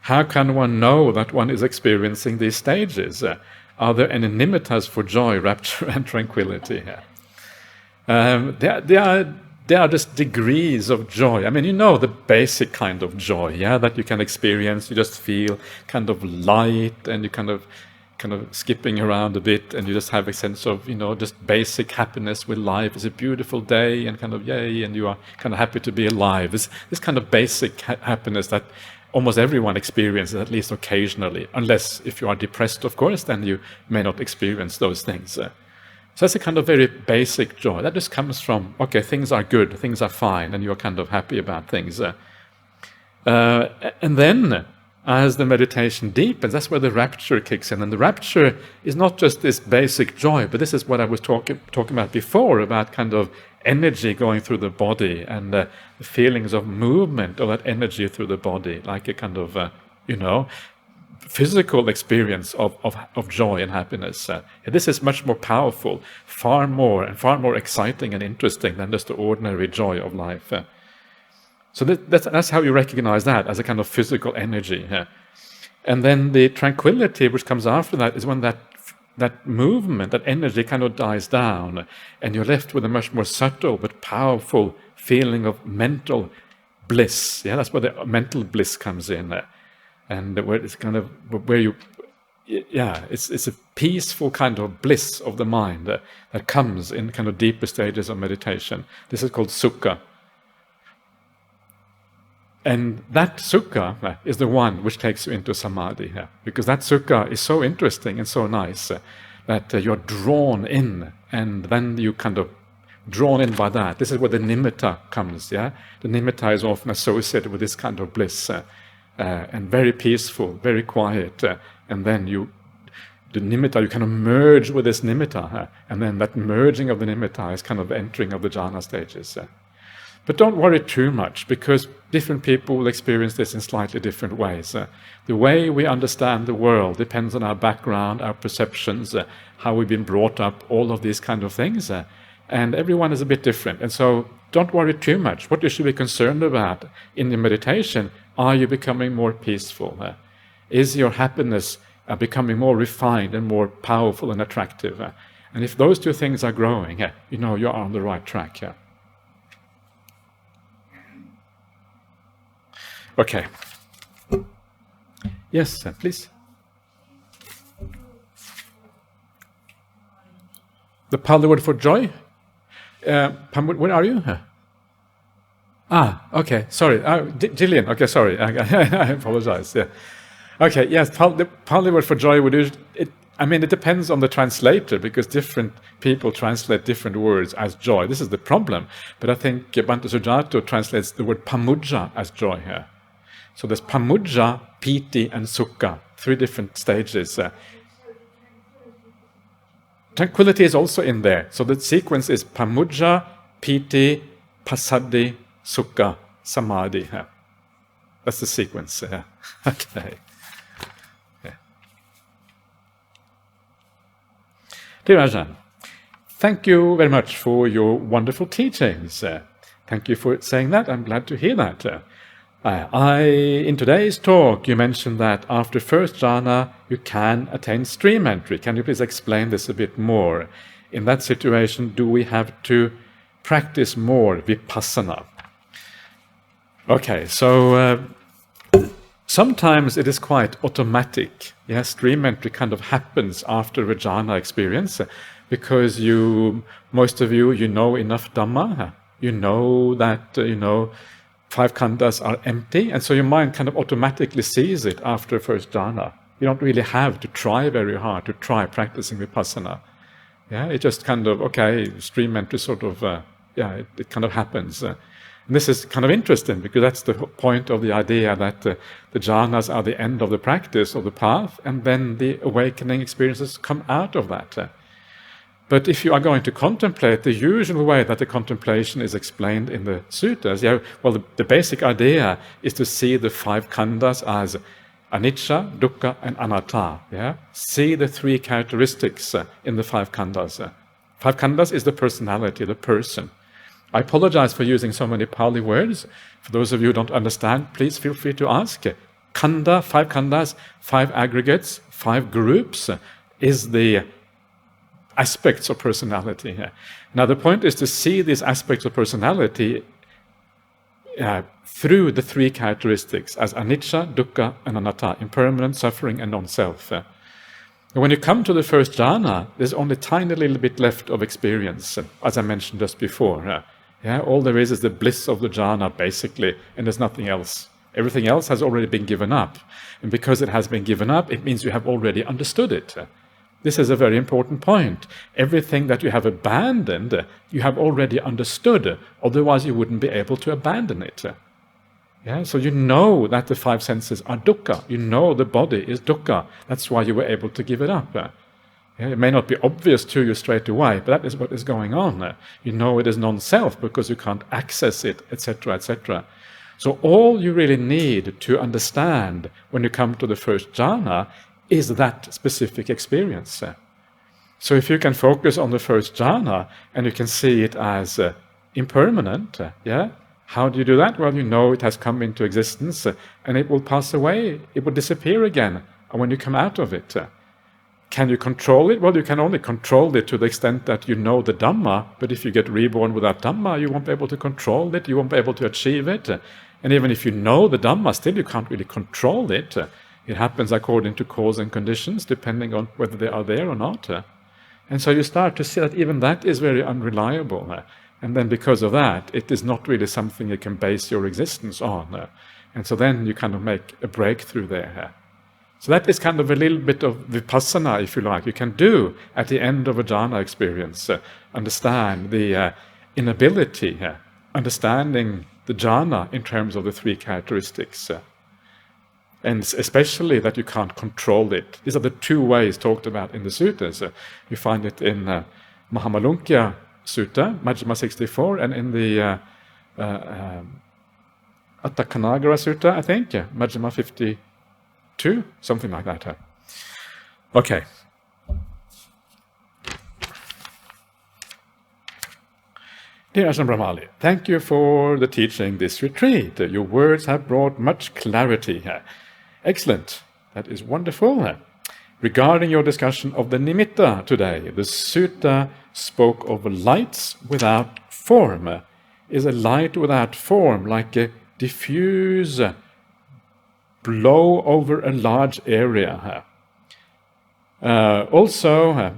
A: How can one know that one is experiencing these stages? Are there any nimittas for joy, rapture, and tranquility? There are just degrees of joy. I mean, the basic kind of joy, that you can experience. You just feel kind of light, and you kind of skipping around a bit, and you just have a sense of, just basic happiness with life. It's a beautiful day, and kind of yay, and you are kind of happy to be alive. This kind of basic happiness that almost everyone experiences, at least occasionally, unless if you are depressed, of course, then you may not experience those things. So that's a kind of very basic joy. That just comes from, okay, things are good, things are fine, and you're kind of happy about things. And then, as the meditation deepens, that's where the rapture kicks in. And the rapture is not just this basic joy, but this is what I was talking about before, about kind of energy going through the body, and the feelings of movement of that energy through the body, like a kind of, physical experience of joy and happiness. This is much more powerful, far more exciting and interesting than just the ordinary joy of life. So that's how you recognize that, as a kind of physical energy. And then the tranquility which comes after that is when that movement, that energy kind of dies down, and you're left with a much more subtle but powerful feeling of mental bliss. That's where the mental bliss comes in. and where it's kind of where you, it's a peaceful kind of bliss of the mind that comes in kind of deeper stages of meditation. This is called sukha. And that sukha is the one which takes you into samadhi, because that sukha is so interesting and so nice that you're drawn in, and then you kind of drawn in by that. This is where the nimitta comes. The nimitta is often associated with this kind of bliss, and very peaceful, very quiet, and then the nimitta, you kind of merge with this nimitta, and then that merging of the nimitta is kind of entering of the jhana stages. But don't worry too much, because different people will experience this in slightly different ways. The way we understand the world depends on our background, our perceptions, how we've been brought up, all of these kind of things. And everyone is a bit different. And so don't worry too much. What you should be concerned about in the meditation, are you becoming more peaceful? Is your happiness becoming more refined and more powerful and attractive? And if those two things are growing, you know you're on the right track. Okay. Yes, please. The Pali word for joy? Where are you? Okay, sorry. Gillian, okay, sorry. I apologize. Yeah. Okay, yes, the Pali word for joy would use it. I mean, it depends on the translator, because different people translate different words as joy. This is the problem. But I think Bhante Sujato translates the word pamujja as joy here. So there's pamujja, pīti, and sukha, 3 different stages. Tranquility is also in there. So the sequence is pamujja, pīti, passaddhi, sukha, samadhi. That's the sequence. Okay. Dear Ajahn, thank you very much for your wonderful teachings. Thank you for saying that. I'm glad to hear that. In today's talk, you mentioned that after first jhana, you can attain stream entry. Can you please explain this a bit more? In that situation, do we have to practice more vipassana? Okay, so sometimes it is quite automatic. Yes, stream entry kind of happens after a jhana experience, because most of you know enough Dhamma. You know that, 5 khandhas are empty, and so your mind kind of automatically sees it after first jhana. You don't really have to try very hard to try practicing vipassana. It just kind of, stream entry sort of, it kind of happens. And this is kind of interesting, because that's the point of the idea that the jhanas are the end of the practice of the path, and then the awakening experiences come out of that. But if you are going to contemplate, the usual way that the contemplation is explained in the sutras, the basic idea is to see the 5 khandhas as anicca, dukkha, and anatta. See the 3 characteristics in the 5 khandhas. 5 khandhas is the personality, the person. I apologize for using so many Pali words. For those of you who don't understand, please feel free to ask. Khandha, 5 khandhas, 5 aggregates, 5 groups is the aspects of personality. Now the point is to see these aspects of personality through the 3 characteristics as anicca, dukkha, and anatta, impermanent, suffering, and non-self. When you come to the first jhana, there's only a tiny little bit left of experience, as I mentioned just before. All there is the bliss of the jhana, basically, and there's nothing else. Everything else has already been given up. And because it has been given up, it means you have already understood it. This is a very important point. Everything that you have abandoned, you have already understood. Otherwise, you wouldn't be able to abandon it. So you know that the 5 senses are dukkha. You know the body is dukkha. That's why you were able to give it up. It may not be obvious to you straight away, but that is what is going on. You know it is non-self because you can't access it, etc., etc. So all you really need to understand when you come to the first jhana is that specific experience. So if you can focus on the first jhana and you can see it as impermanent, how do you do that? Well, you know it has come into existence and it will pass away, it will disappear again when you come out of it. Can you control it? Well, you can only control it to the extent that you know the Dhamma, but if you get reborn without Dhamma, you won't be able to control it, you won't be able to achieve it. And even if you know the Dhamma, still you can't really control it. It happens according to cause and conditions, depending on whether they are there or not. And so you start to see that even that is very unreliable. And then because of that, it is not really something you can base your existence on. And so then you kind of make a breakthrough there. So that is kind of a little bit of vipassana, if you like. You can do at the end of a jhana experience, understand the inability, understanding the jhana in terms of the three characteristics. And especially that you can't control it. These are the two ways talked about in the suttas. You find it in Mahamalonkya Sutta, Majjhima 64, and in the Attakanagara Sutta, I think, Majjhima 52, something like that. Okay. Dear Ajahn Brahmali, thank you for the teaching this retreat. Your words have brought much clarity. Excellent. That is wonderful. Regarding your discussion of the nimitta today, the sutta spoke of lights without form. Is a light without form like a diffuse blow over a large area? Also,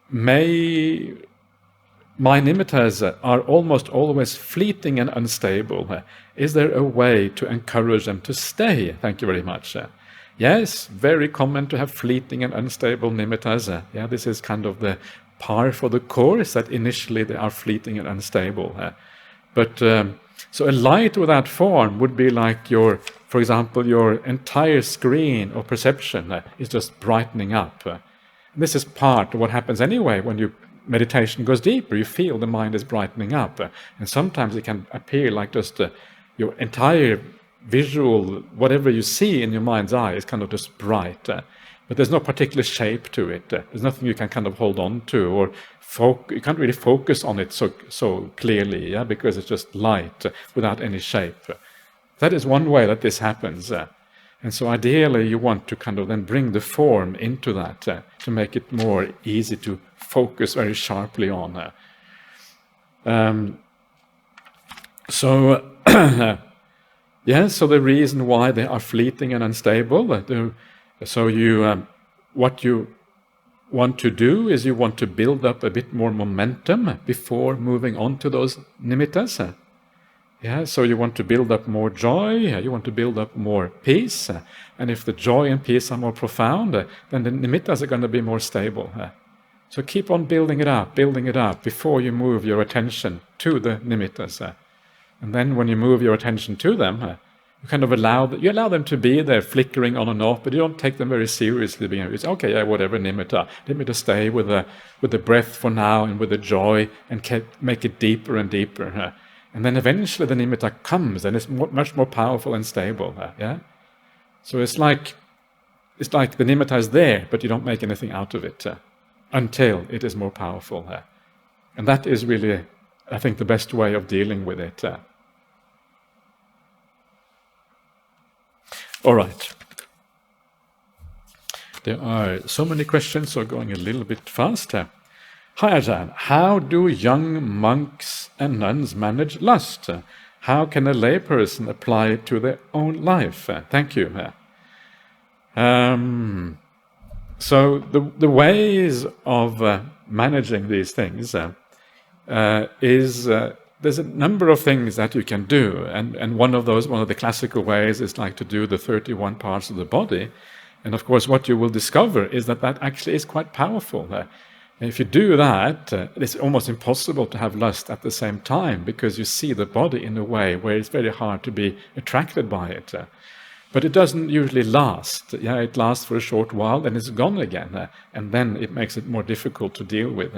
A: my nimittas are almost always fleeting and unstable. Is there a way to encourage them to stay? Thank you very much. Yes, very common to have fleeting and unstable nimittas. This is kind of the par for the course, that initially they are fleeting and unstable. So a light without form would be like for example, your entire screen of perception is just brightening up. This is part of what happens anyway when you meditation goes deeper. You feel the mind is brightening up, and sometimes it can appear like just your entire visual, whatever you see in your mind's eye is kind of just bright, but there's no particular shape to it. There's nothing you can kind of hold on to, or you can't really focus on it so clearly, because it's just light without any shape. That is one way that this happens. And so ideally you want to kind of then bring the form into that to make it more easy to focus very sharply on. So the reason why they are fleeting and unstable, what you want to do is you want to build up a bit more momentum before moving on to those nimittas. So you want to build up more joy, you want to build up more peace, and if the joy and peace are more profound, then the nimittas are going to be more stable. So keep on building it up before you move your attention to the nimittas. And then when you move your attention to them, you kind of allow them to be there, flickering on and off, but you don't take them very seriously. It's okay, whatever nimitta. Let me just stay with the breath for now and with the joy, and make it deeper and deeper. And then eventually the nimitta comes, and it's much more powerful and stable. So it's like the nimitta is there, but you don't make anything out of it until it is more powerful. And that is really, I think, the best way of dealing with it. All right. There are so many questions, so going a little bit faster. Hi Ajahn, how do young monks and nuns manage lust? How can a layperson apply it to their own life? Thank you. So the ways of managing these things there's a number of things that you can do, and one of the classical ways is like to do the 31 parts of the body, and of course what you will discover is that actually is quite powerful. If you do that, it's almost impossible to have lust at the same time, because you see the body in a way where it's very hard to be attracted by it. But it doesn't usually last. It lasts for a short while, then it's gone again, and then it makes it more difficult to deal with.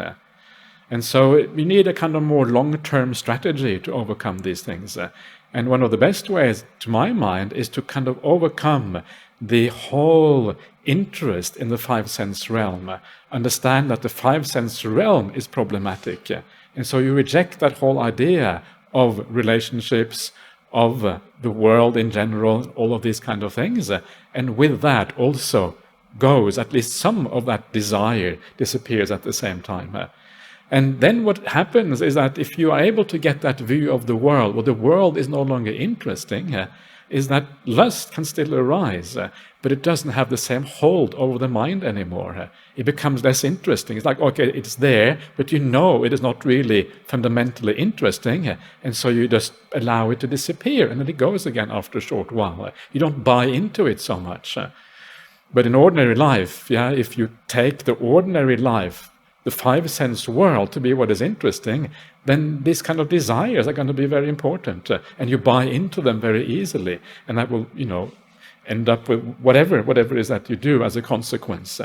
A: And so you need a kind of more long-term strategy to overcome these things. And one of the best ways, to my mind, is to kind of overcome the whole interest in the five-sense realm. Understand that the five-sense realm is problematic. And so you reject that whole idea of relationships, of the world in general, all of these kind of things. And with that also goes, at least some of that desire disappears at the same time. And then what happens is that if you are able to get that view of the world, well, the world is no longer interesting, is that lust can still arise, but it doesn't have the same hold over the mind anymore. It becomes less interesting. It's like, okay, it's there, but you know it is not really fundamentally interesting, and so you just allow it to disappear, and then it goes again after a short while. You don't buy into it so much. But in ordinary life, if you take the ordinary life, the five sense world, to be what is interesting, then these kind of desires are going to be very important, and you buy into them very easily, and that will, end up with whatever it is that you do as a consequence.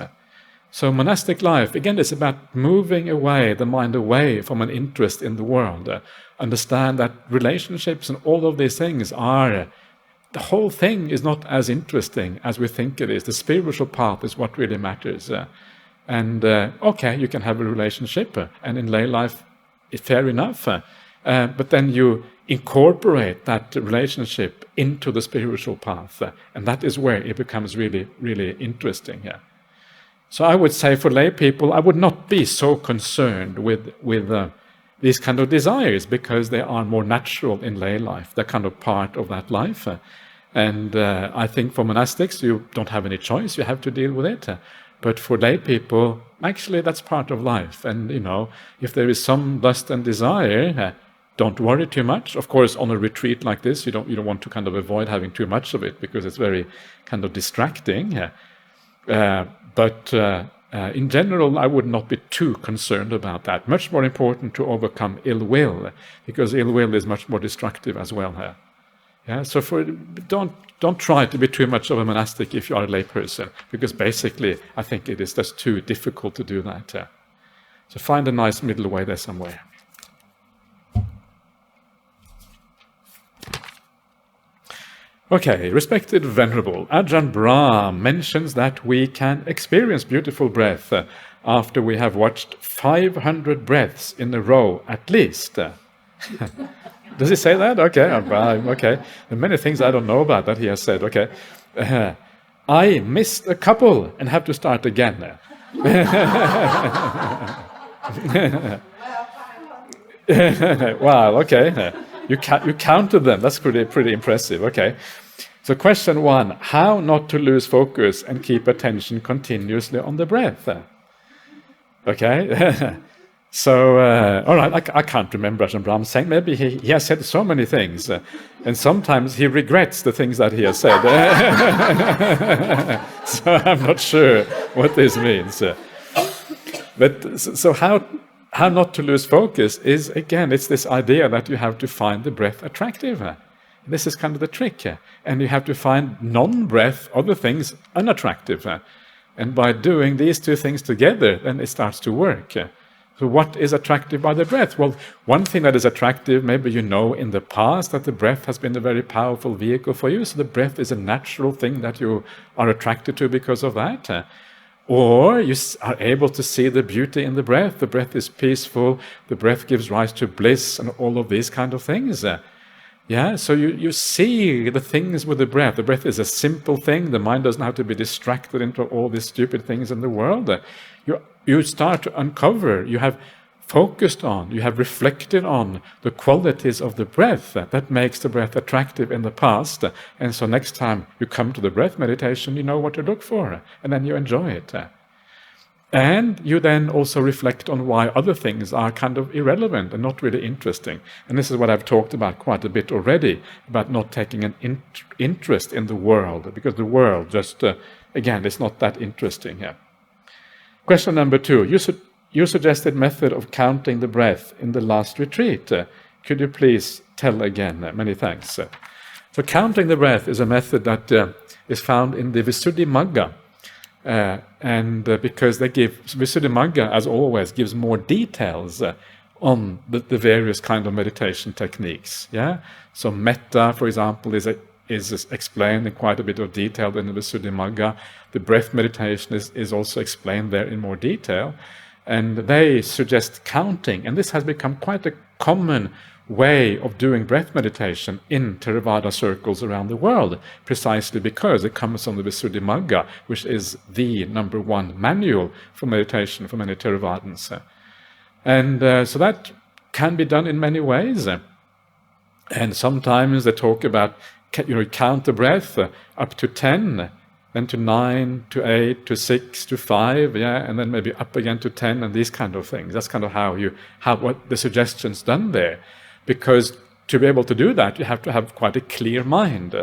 A: So monastic life, again, is about moving the mind away from an interest in the world. Understand that relationships and all of these things the whole thing is not as interesting as we think it is. The spiritual path is what really matters. Okay, you can have a relationship, and in lay life, it's fair enough. But then you incorporate that relationship into the spiritual path, and that is where it becomes really, really interesting. So I would say for lay people, I would not be so concerned with these kind of desires, because they are more natural in lay life. They're kind of part of that life. And I think for monastics, you don't have any choice. You have to deal with it. But for lay people, actually, that's part of life. And, if there is some lust and desire, don't worry too much. Of course, on a retreat like this, you don't want to kind of avoid having too much of it, because it's very kind of distracting. But in general, I would not be too concerned about that. Much more important to overcome ill will, because ill will is much more destructive as well. So don't try to be too much of a monastic if you are a lay person, because basically I think it is just too difficult to do that. So find a nice middle way there somewhere. Okay, respected Venerable, Ajahn Brahm mentions that we can experience beautiful breath after we have watched 500 breaths in a row at least. Does he say that? Okay, okay. There are many things I don't know about that he has said. Okay. I missed a couple and have to start again. Wow, okay. You counted them. That's pretty impressive. Okay. So question 1, how not to lose focus and keep attention continuously on the breath? Okay. So, all right, I can't remember Ajahn Brahm saying. Maybe he has said so many things, and sometimes he regrets the things that he has said. So I'm not sure what this means. But so how not to lose focus is, again, it's this idea that you have to find the breath attractive. This is kind of the trick. And you have to find non-breath, other things, unattractive. And by doing these two things together, then it starts to work. So what is attractive by the breath? Well, one thing that is attractive, maybe you know in the past that the breath has been a very powerful vehicle for you. So the breath is a natural thing that you are attracted to because of that. Or you are able to see the beauty in the breath. The breath is peaceful. The breath gives rise to bliss and all of these kind of things. So you see the things with the breath. The breath is a simple thing. The mind doesn't have to be distracted into all these stupid things in the world. You start to uncover, you have focused on, you have reflected on the qualities of the breath that makes the breath attractive in the past. And so next time you come to the breath meditation, you know what to look for, and then you enjoy it. And you then also reflect on why other things are kind of irrelevant and not really interesting. And this is what I've talked about quite a bit already, about not taking an interest in the world, because the world just, again, is not that interesting here. Question number 2. You suggested method of counting the breath in the last retreat. Could you please tell again? Many thanks. So counting the breath is a method that is found in the Visuddhimagga. And because they give, Visuddhimagga, as always, gives more details on the various kind of meditation techniques. So metta, for example, is explained in quite a bit of detail in the Visuddhimagga. The breath meditation is also explained there in more detail. And they suggest counting. And this has become quite a common way of doing breath meditation in Theravada circles around the world, precisely because it comes from the Visuddhimagga, which is the #1 manual for meditation for many Theravadins. And so that can be done in many ways. And sometimes they talk about, count the breath up to 10, then to 9, to 8, to 6, to 5, and then maybe up again to 10, and these kind of things. That's kind of what the suggestion's done there. Because to be able to do that, you have to have quite a clear mind,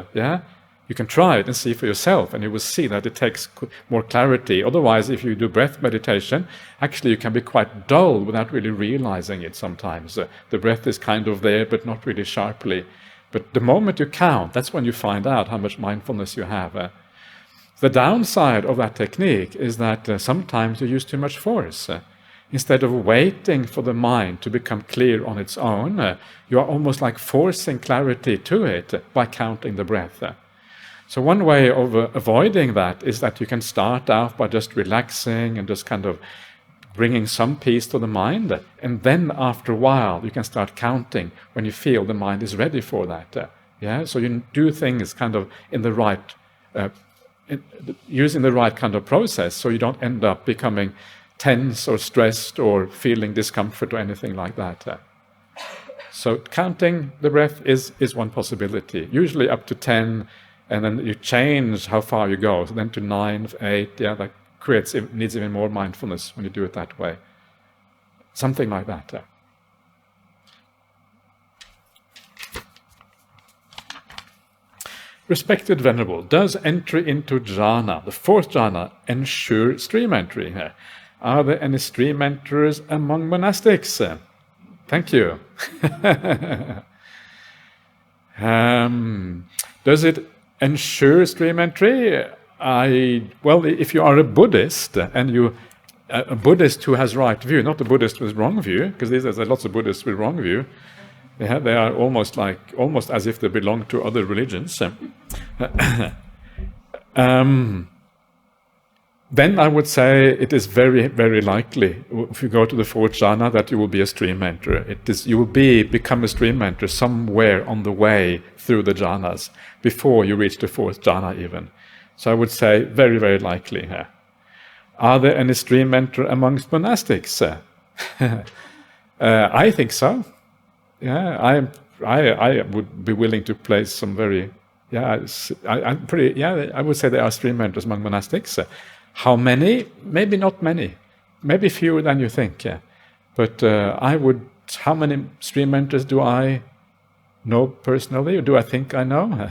A: You can try it and see for yourself, and you will see that it takes more clarity. Otherwise, if you do breath meditation, actually you can be quite dull without really realizing it sometimes. The breath is kind of there, but not really sharply. But the moment you count, that's when you find out how much mindfulness you have. The downside of that technique is that sometimes you use too much force. Instead of waiting for the mind to become clear on its own, you are almost like forcing clarity to it by counting the breath. So one way of avoiding that is that you can start out by just relaxing and just kind of bringing some peace to the mind, and then after a while you can start counting when you feel the mind is ready for that. So you do things kind of in the right, using the right kind of process, so you don't end up becoming tense or stressed or feeling discomfort or anything like that. So counting the breath is one possibility, usually up to 10, and then you change how far you go, so then to 9, 8, that needs even more mindfulness when you do it that way. Something like that. Respected Venerable, does entry into jhana, the fourth jhana, ensure stream entry? Are there any stream enterers among monastics? Thank you. Does it ensure stream entry? Well, if you are a Buddhist, and a Buddhist who has right view, not a Buddhist with wrong view, because there's lots of Buddhists with wrong view. They are almost as if they belong to other religions. Then I would say it is very, very likely, if you go to the fourth jhana, that you will be a stream enterer. You will become a stream enterer somewhere on the way through the jhanas, before you reach the fourth jhana even. So I would say very, very likely. Are there any stream enterers amongst monastics? I think so. I would be willing to place some very, I would say there are stream enterers among monastics. How many? Maybe not many. Maybe fewer than you think. But how many stream enterers do I know personally, or do I think I know?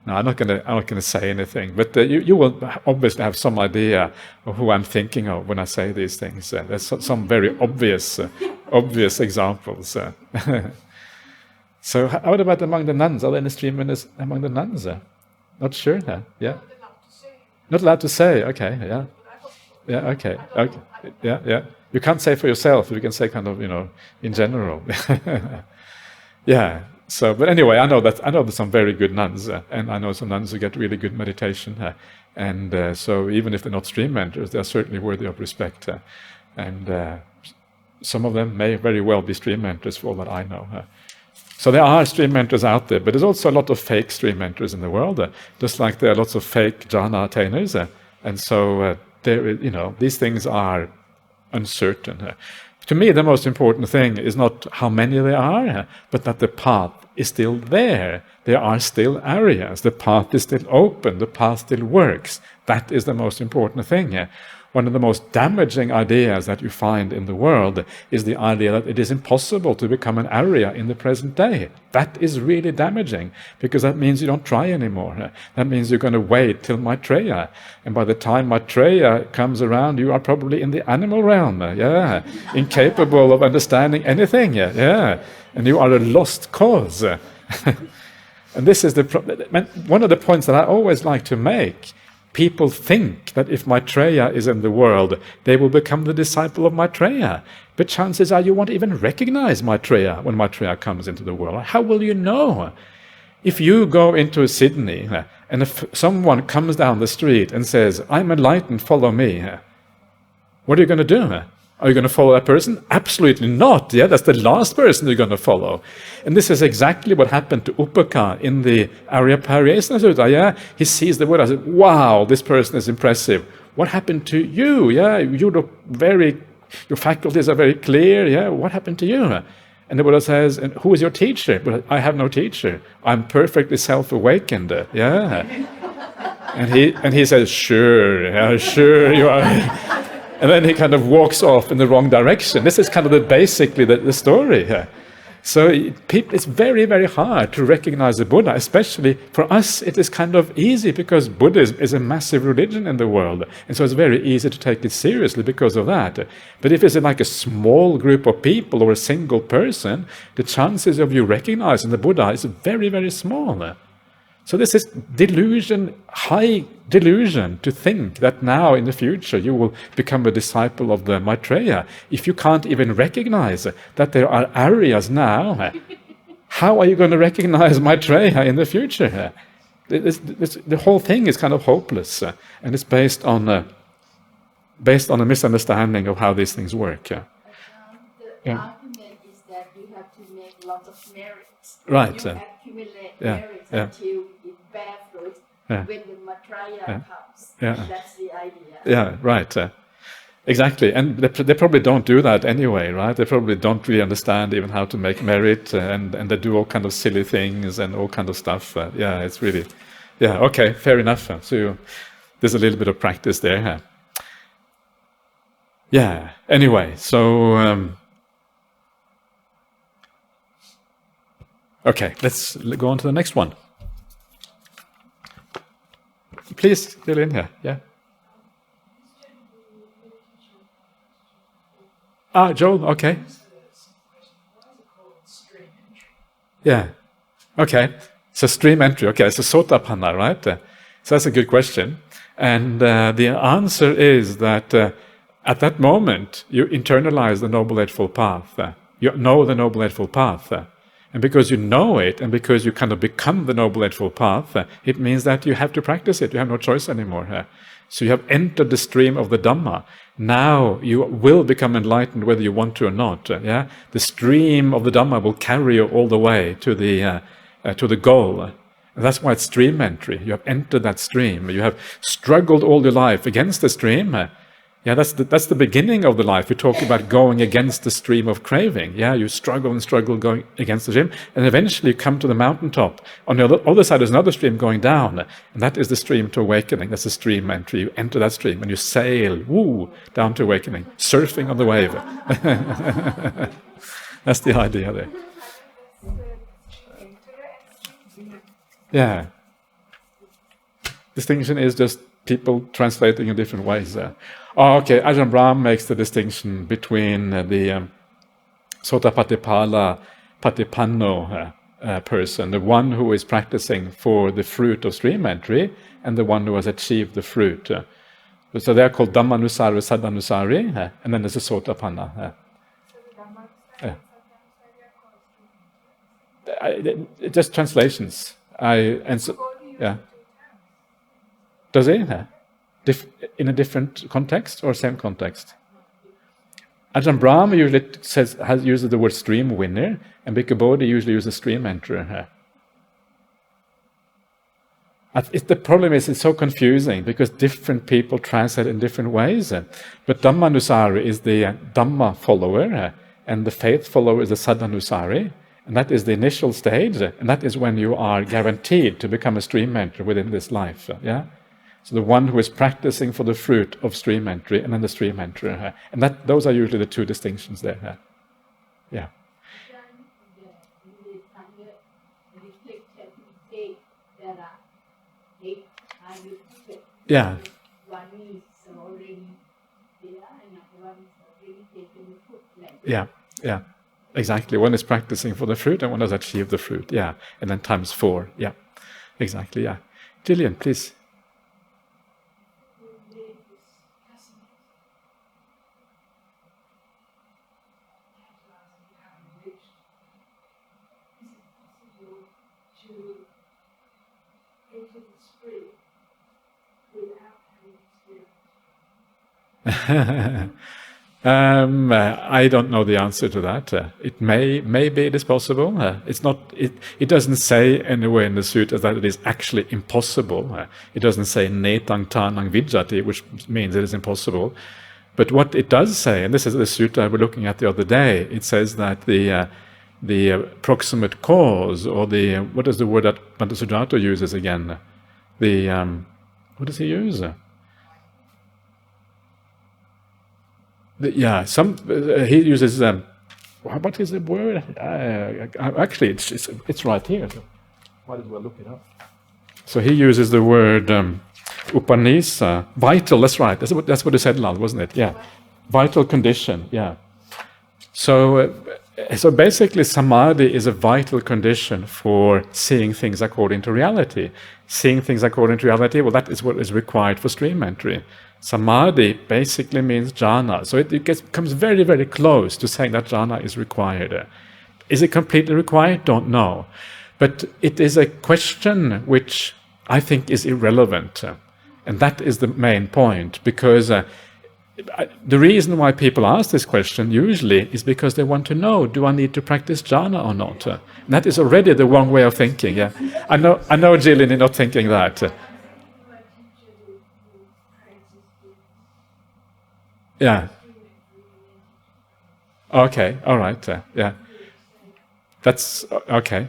A: No, I'm not going to say anything. But you will obviously have some idea of who I'm thinking of when I say these things. There's some very obvious examples. So, what about among the nuns? Are there any stream enterers among the nuns? Not sure. Yeah. Not allowed to say. Okay. Yeah. Yeah. Okay. Okay. Yeah. You can't say for yourself. You can say kind of, in general. Yeah. So, but anyway, I know there's some very good nuns, and I know some nuns who get really good meditation, and so even if they're not stream enterers, they are certainly worthy of respect, and some of them may very well be stream enterers for all that I know. So there are stream enterers out there, but there's also a lot of fake stream enterers in the world, just like there are lots of fake jhana attainers, and so these things are uncertain. To me, the most important thing is not how many there are, but that the path is still there. There are still areas. The path is still open. The path still works. That is the most important thing. One of the most damaging ideas that you find in the world is the idea that it is impossible to become an Arya in the present day. That is really damaging, because that means you don't try anymore. That means you're going to wait till Maitreya. And by the time Maitreya comes around, you are probably in the animal realm, incapable of understanding anything, and you are a lost cause. And this is one of the points that I always like to make. People think that if Maitreya is in the world, they will become the disciple of Maitreya. But chances are you won't even recognize Maitreya when Maitreya comes into the world. How will you know? If you go into Sydney and if someone comes down the street and says, "I'm enlightened, follow me," what are you going to do? Are you going to follow that person? Absolutely not. That's the last person you're going to follow. And this is exactly what happened to Upaka in the Aryapariyesana Sutta. He sees the Buddha and says, "Wow, this person is impressive. What happened to you? You look very your faculties are very clear. Yeah, what happened to you? And the Buddha says, and who is your teacher? But I have no teacher. I'm perfectly self-awakened. Yeah. And he says, sure, yeah, sure you are. And then he kind of walks off in the wrong direction. This is kind of basically the story here. So it's very, very hard to recognize the Buddha, especially for us. It is kind of easy because Buddhism is a massive religion in the world, and so it's very easy to take it seriously because of that. But if it's like a small group of people or a single person, the chances of you recognizing the Buddha is very, very small. So this is delusion, high delusion, to think that now in the future you will become a disciple of the Maitreya. If you can't even recognize that there are areas now, how are you going to recognize Maitreya in the future? The whole thing is kind of hopeless, and it's based on a misunderstanding of how these things work.
C: The argument is that you have to make lots of merits.
A: Right.
C: You accumulate merits until it bear fruit when the Maitreya comes. That's the idea.
A: Yeah, right. Exactly. And they probably don't do that anyway, right? They probably don't really understand even how to make merit, and they do all kind of silly things and all kind of stuff. It's really... Yeah, okay, fair enough. So there's a little bit of practice there. Yeah, anyway, so... Okay, let's go on to the next one. Please, fill in here. Yeah. Joel, okay. Yeah. Okay. So stream entry. Okay, so sotapanna, right? So that's a good question. And the answer is that at that moment, you internalize the Noble Eightfold Path. You know the Noble Eightfold Path. And because you know it, and because you kind of become the Noble Eightfold Path, it means that you have to practice it. You have no choice anymore. So you have entered the stream of the Dhamma. Now you will become enlightened whether you want to or not. The stream of the Dhamma will carry you all the way to the goal. And that's why it's stream entry. You have entered that stream. You have struggled all your life against the stream. That's the beginning of the life. We talk about going against the stream of craving. You struggle and struggle going against the stream, and eventually you come to the mountaintop. On the other side, there's another stream going down, and that is the stream to awakening. That's the stream entry. You enter that stream, and you sail, down to awakening, surfing on the wave. That's the idea there. Yeah. Distinction is just people translating in different ways there. Okay, Ajahn Brahmali makes the distinction between the Sotapatipala Patipanno person, the one who is practicing for the fruit of stream entry, and the one who has achieved the fruit. So they are called Dhammanusari, Sadanusari, and then there's a Sotapanna. Just translations. Does it? In a different context or same context? Ajahn Brahmali usually uses the word stream winner, and Bhikkhu Bodhi usually uses stream enterer. The problem is it's so confusing because different people translate in different ways. But Dhammanusari is the Dhamma follower, and the faith follower is the Sadanusari, and that is the initial stage, and that is when you are guaranteed to become a stream enterer within this life. So the one who is practicing for the fruit of stream entry, and then the stream enterer. And those are usually the two distinctions there. Yeah. Yeah. Yeah. Exactly. One is practicing for the fruit, and one has achieved the fruit. Yeah. And then times 4. Yeah. Exactly. Yeah. Gillian, please. I don't know the answer to that. Maybe it is possible. It's not. It doesn't say anywhere in the sutta that it is actually impossible. It doesn't say netang tanang vijjati, which means it is impossible. But what it does say, and this is the sutta we were looking at the other day, it says that the proximate cause, or what is the word that Sunyata uses again? What does he use? He uses. What is the word? Actually, it's right here. So might as well look it up. So he uses the word upanisa, vital. That's right. That's what he said, Lal, wasn't it? Yeah, vital condition. Yeah. So basically, samadhi is a vital condition for seeing things according to reality. Seeing things according to reality, well, that is what is required for stream entry. Samadhi basically means jhana. So it comes very, very close to saying that jhana is required. Is it completely required? Don't know. But it is a question which I think is irrelevant. And that is the main point, because the reason why people ask this question usually is because they want to know, do I need to practice jhana or not? That is already the wrong way of thinking. Yeah, I know, Jillian, you're not thinking that. Yeah. Okay. All right. Yeah. That's okay.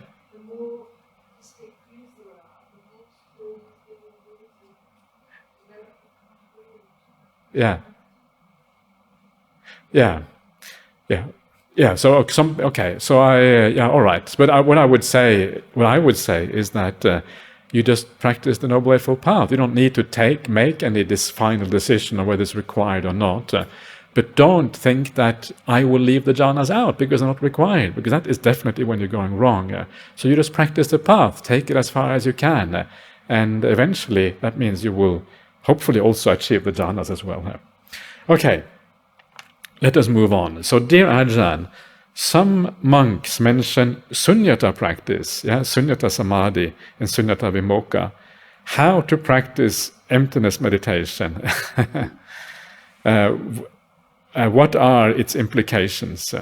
A: Yeah. Yeah. Yeah. Yeah. So okay. So all right. But what I would say is that you just practice the Noble Eightfold Path. You don't need to make any this final decision on whether it's required or not. But don't think that I will leave the jhanas out because they're not required, because that is definitely when you're going wrong. So you just practice the path, take it as far as you can, and eventually that means you will hopefully also achieve the jhanas as well. Okay, let us move on. So, dear Ajahn, some monks mention Sunyata practice, Sunyata Samadhi and Sunyata Vimokkha, how to practice emptiness meditation. What are its implications?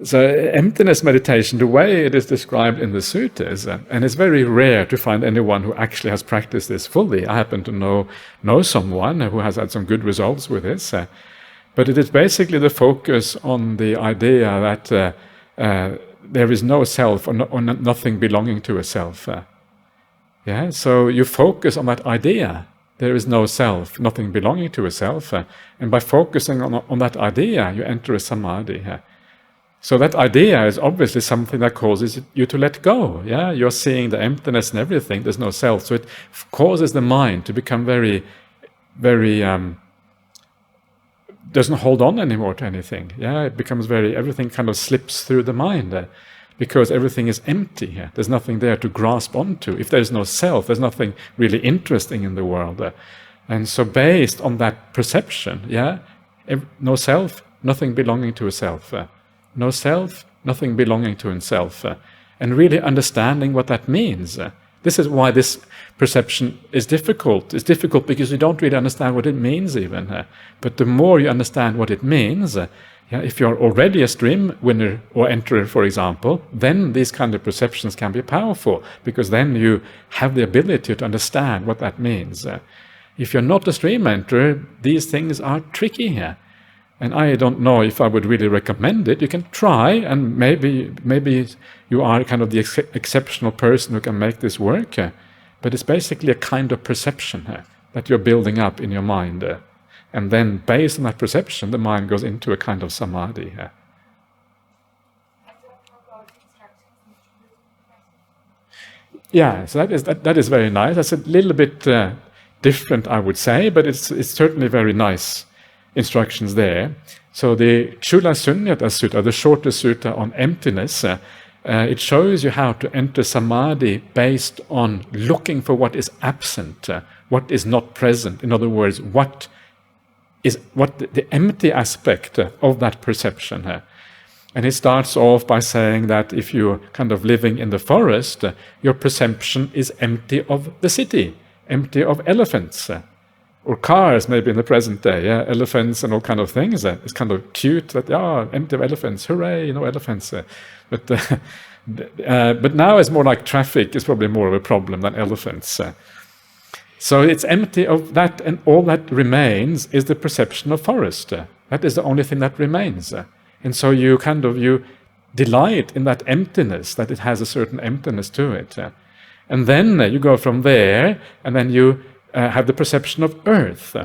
A: So, emptiness meditation, the way it is described in the suttas, and it's very rare to find anyone who actually has practiced this fully. I happen to know someone who has had some good results with this. But it is basically the focus on the idea that there is no self or nothing belonging to a self. So you focus on that idea. There is no self, nothing belonging to a self. And by focusing on that idea, you enter a samadhi. So that idea is obviously something that causes you to let go. You're seeing the emptiness and everything. There's no self. So it causes the mind to become very, very... doesn't hold on anymore to anything. It becomes everything kind of slips through the mind because everything is empty. There's nothing there to grasp onto. If there's no self, there's nothing really interesting in the world. And so based on that perception, no self, nothing belonging to a self. No self, nothing belonging to himself. And really understanding what that means. This is why this perception is difficult. It's difficult because you don't really understand what it means even. But the more you understand what it means, if you're already a stream winner or enterer, for example, then these kind of perceptions can be powerful, because then you have the ability to understand what that means. If you're not a stream enterer, these things are tricky here. And I don't know if I would really recommend it. You can try, and maybe you are kind of the exceptional person who can make this work. But it's basically a kind of perception that you're building up in your mind. And then based on that perception, the mind goes into a kind of samadhi. So that is very nice. That's a little bit different, I would say, but it's certainly very nice instructions there. So the Chula Sunyata Sutta, the shortest sutta on emptiness, it shows you how to enter samadhi based on looking for what is absent, what is not present. In other words, what the empty aspect of that perception. And he starts off by saying that if you're kind of living in the forest, your perception is empty of the city, empty of elephants. Or cars, maybe in the present day, elephants and all kind of things. It's kind of cute that, empty of elephants, hooray, no elephants. But now it's more like traffic is probably more of a problem than elephants. So it's empty of that, and all that remains is the perception of forest. That is the only thing that remains. And so you delight in that emptiness, that it has a certain emptiness to it. And then you go from there, and then you have the perception of earth.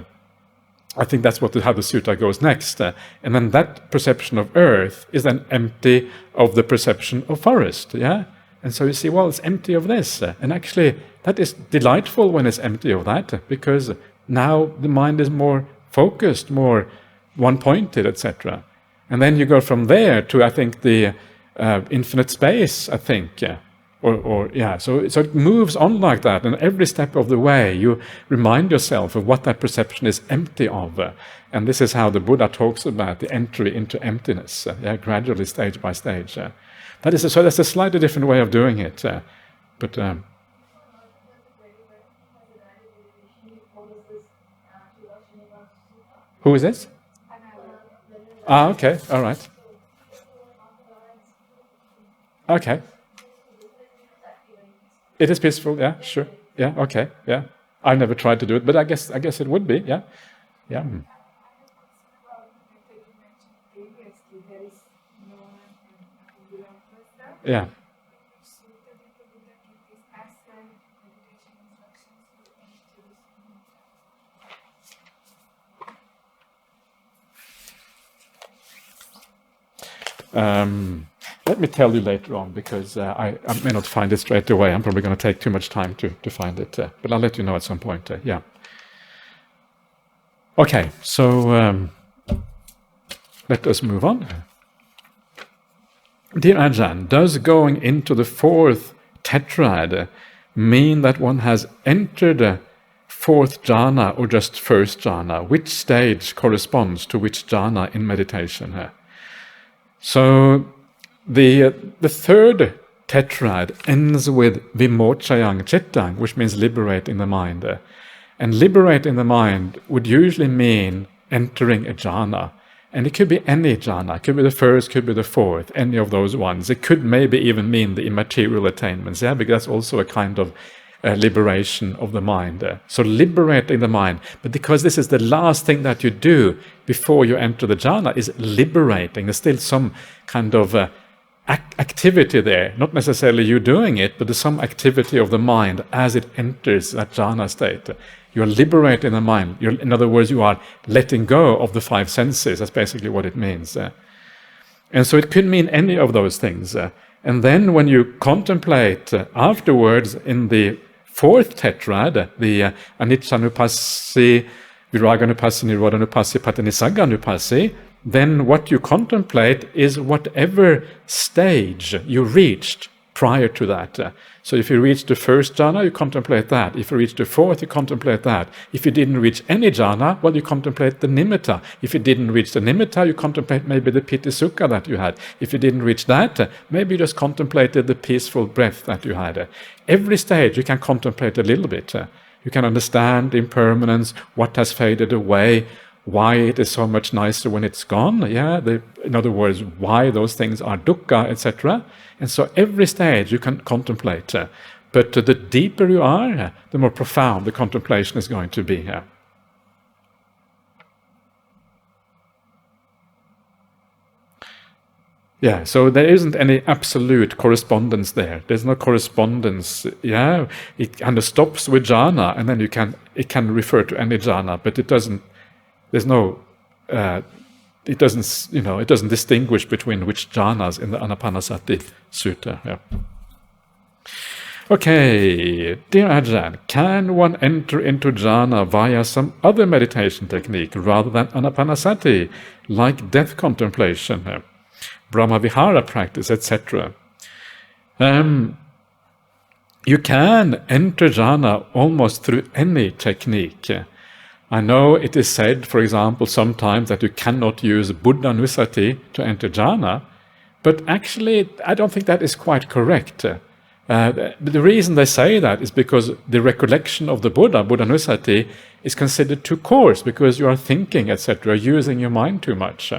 A: I think that's how the sutta goes next. And then that perception of earth is then empty of the perception of forest. Yeah? And so you see, well, it's empty of this. And actually, that is delightful when it's empty of that, because now the mind is more focused, more one-pointed, etc. And then you go from there to, I think, the infinite space, I think. So it moves on like that, and every step of the way you remind yourself of what that perception is empty of. And this is how the Buddha talks about the entry into emptiness, gradually, stage by stage. That's a slightly different way of doing it. Who is this? Okay, all right. Okay. It is peaceful, yeah, sure. Yeah, okay, yeah. I've never tried to do it, but I guess it would be, yeah. Yeah. Yeah. Let me tell you later on, because I may not find it straight away. I'm probably going to take too much time to find it, but I'll let you know at some point. Yeah. Okay, so let us move on. Dear Ajahn, does going into the fourth tetrad mean that one has entered a fourth jhana or just first jhana? Which stage corresponds to which jhana in meditation? So the third tetrad ends with vimochayang chittang, which means liberating the mind. And liberating the mind would usually mean entering a jhana. And it could be any jhana. It could be the first, could be the fourth, any of those ones. It could maybe even mean the immaterial attainments, because that's also a kind of liberation of the mind. So liberating the mind. But because this is the last thing that you do before you enter the jhana, is liberating. There's still some kind of activity there. Not necessarily you doing it, but there's some activity of the mind as it enters that jhana state. You're liberating the mind. In other words, you are letting go of the five senses. That's basically what it means. And so it could mean any of those things. And then when you contemplate afterwards in the fourth tetrad, the aniccanupassi, viraganupassi, nirodhanupassi, patinisagganupassi, then what you contemplate is whatever stage you reached prior to that. So if you reach the first jhana, you contemplate that. If you reach the fourth, you contemplate that. If you didn't reach any jhana, well, you contemplate the nimitta. If you didn't reach the nimitta, you contemplate maybe the piti sukha that you had. If you didn't reach that, maybe you just contemplated the peaceful breath that you had. Every stage you can contemplate a little bit. You can understand the impermanence, what has faded away, why it is so much nicer when it's gone. In other words, why those things are dukkha, etc. And so every stage you can contemplate. But the deeper you are, the more profound the contemplation is going to be. So there isn't any absolute correspondence there. There's no correspondence. It kind of stops with jhana, and then it can refer to any jhana, but it doesn't. There's no. It doesn't distinguish between which jhanas in the Anapanasati Sutta. Okay, dear Ajahn, can one enter into jhana via some other meditation technique rather than Anapanasati, like death contemplation, Brahmavihara practice, etc.? You can enter jhana almost through any technique. I know it is said, for example, sometimes that you cannot use Buddhanusati to enter jhana, but actually I don't think that is quite correct. The reason they say that is because the recollection of the Buddha, Buddhanusati, is considered too coarse because you are thinking, etc., using your mind too much.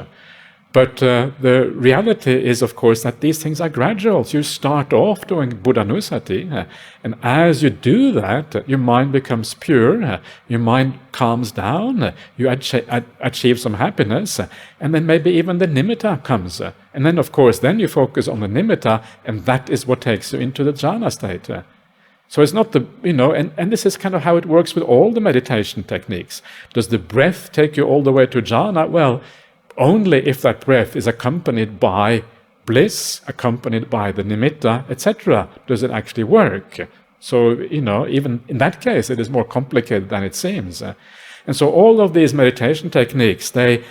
A: But the reality is, of course, that these things are gradual. So you start off doing buddhanusati, and as you do that, your mind becomes pure, your mind calms down, you achieve some happiness, and then maybe even the nimitta comes. And then, of course, then you focus on the nimitta, and that is what takes you into the jhana state. So it's not the, and this is kind of how it works with all the meditation techniques. Does the breath take you all the way to jhana? Well, only if that breath is accompanied by bliss, accompanied by the nimitta, etc., does it actually work. So, even in that case, it is more complicated than it seems. And so all of these meditation techniques, they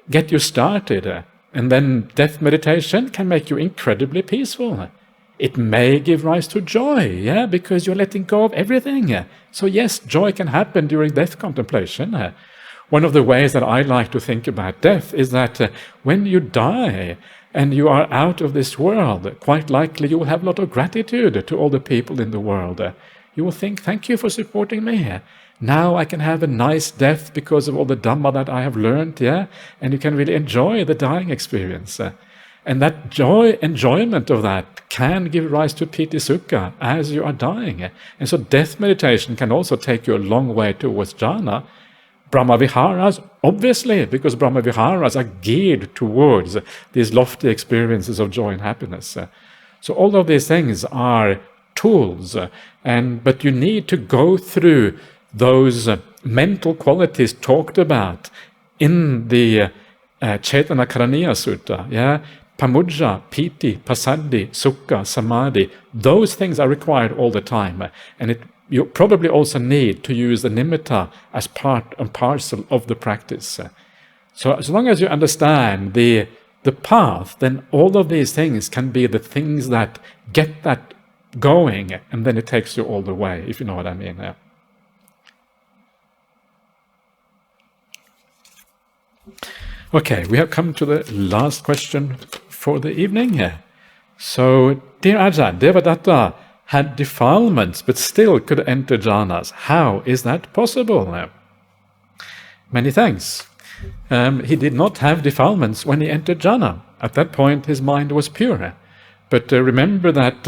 A: get you started. And then death meditation can make you incredibly peaceful. It may give rise to joy, because you're letting go of everything. So yes, joy can happen during death contemplation. One of the ways that I like to think about death is that when you die and you are out of this world, quite likely you will have a lot of gratitude to all the people in the world. You will think, thank you for supporting me. Now I can have a nice death because of all the Dhamma that I have learned, and you can really enjoy the dying experience. And that enjoyment of that can give rise to Pīti Sukha as you are dying. And so death meditation can also take you a long way towards jhana. Brahma Viharas, obviously, because Brahma Viharas are geared towards these lofty experiences of joy and happiness. So all of these things are tools, but you need to go through those mental qualities talked about in the Cetana Karaniya Sutta, Pamujja, Pīti, Passaddhi, Sukha, Samadhi, those things are required all the time. And you probably also need to use the nimitta as part and parcel of the practice. So as long as you understand the path, then all of these things can be the things that get that going, and then it takes you all the way, if you know what I mean. Okay, we have come to the last question for the evening here. So, dear Ajahn, Devadatta had defilements but still could enter jhanas. How is that possible? Many thanks. He did not have defilements when he entered jhana. At that point his mind was pure. But remember that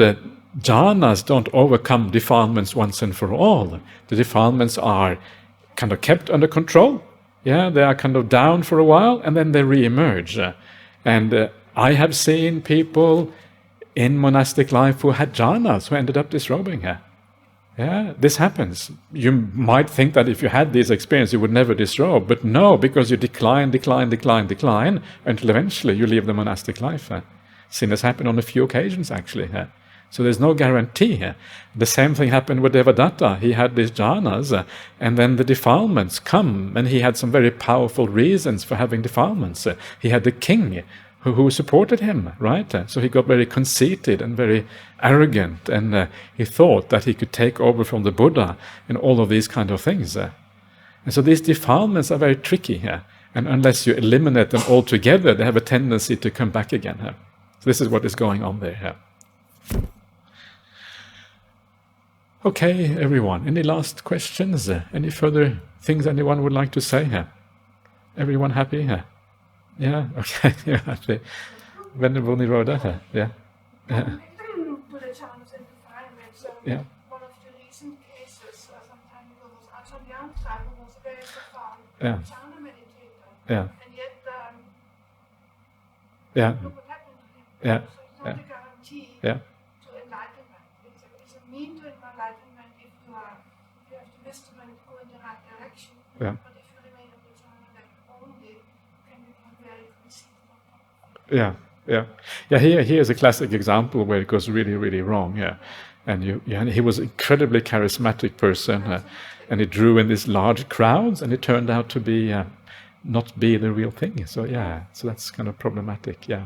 A: jhanas don't overcome defilements once and for all. The defilements are kind of kept under control. They are kind of down for a while and then they re-emerge. And I have seen people in monastic life who had jhanas who ended up disrobing. This happens. You might think that if you had these experiences you would never disrobe, but no, because you decline until eventually you leave the monastic life. Seen this happen on a few occasions actually. So there's no guarantee. The same thing happened with Devadatta. He had these jhanas, and then the defilements come, and he had some very powerful reasons for having defilements. He had the king who supported him, right? So he got very conceited and very arrogant, and he thought that he could take over from the Buddha and all of these kind of things. And so these defilements are very tricky here, and unless you eliminate them altogether, they have a tendency to come back again. So this is what is going on there. Okay, everyone, any last questions? Any further things anyone would like to say here? Everyone happy? Yeah, okay, you're happy. Venerable Nirodha? Yeah.
D: To the jhanas and defilements, one of the recent cases, some time ago, was Ajahn Brahmali, who was a very profound jhana meditator. And yet, look what happened to him. So it's not a guarantee to enlightenment. It's a mean to enlightenment if you have the wisdom and go in the right direction. But if you remain on the jhana, then only can become very conceited.
A: Here is a classic example where it goes really, really wrong. And he was an incredibly charismatic person, and he drew in these large crowds, and it turned out to be not be the real thing. So so that's kind of problematic.
B: So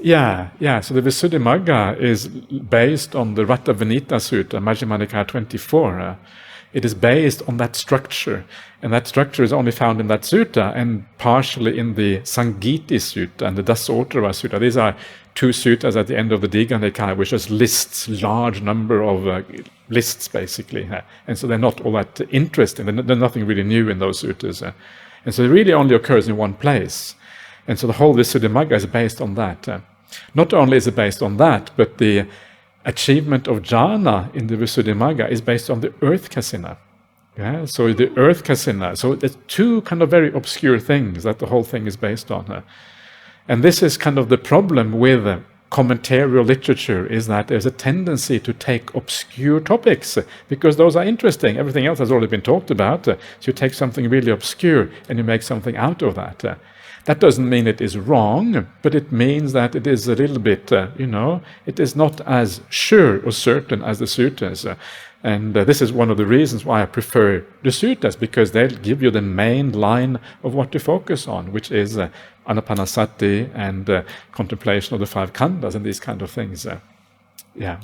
A: the Visuddhimagga is based on the Rattavanita Sutta, Majjhima Nikāya 24. It is based on that structure, and that structure is only found in that sutta and partially in the Sangiti Sutta and the Dasottara Sutta. These are two suttas at the end of the Digha Nikāya, which just lists large number of lists, basically. And so they're not all that interesting. There's nothing really new in those suttas. And so it really only occurs in one place. And so the whole Visuddhimagga is based on that. Not only is it based on that, but the achievement of jhana in the Visuddhimagga is based on the earth kasina. Yeah, so the earth kasina. So there's two kind of very obscure things that the whole thing is based on. And this is kind of the problem with commentarial literature, is that there's a tendency to take obscure topics because those are interesting. Everything else has already been talked about. So you take something really obscure and you make something out of that. That doesn't mean it is wrong, but it means that it is a little bit, it is not as sure or certain as the suttas. And this is one of the reasons why I prefer the suttas, because they'll give you the main line of what to focus on, which is anapanasati and contemplation of the five khandhas and these kind of things. Yeah.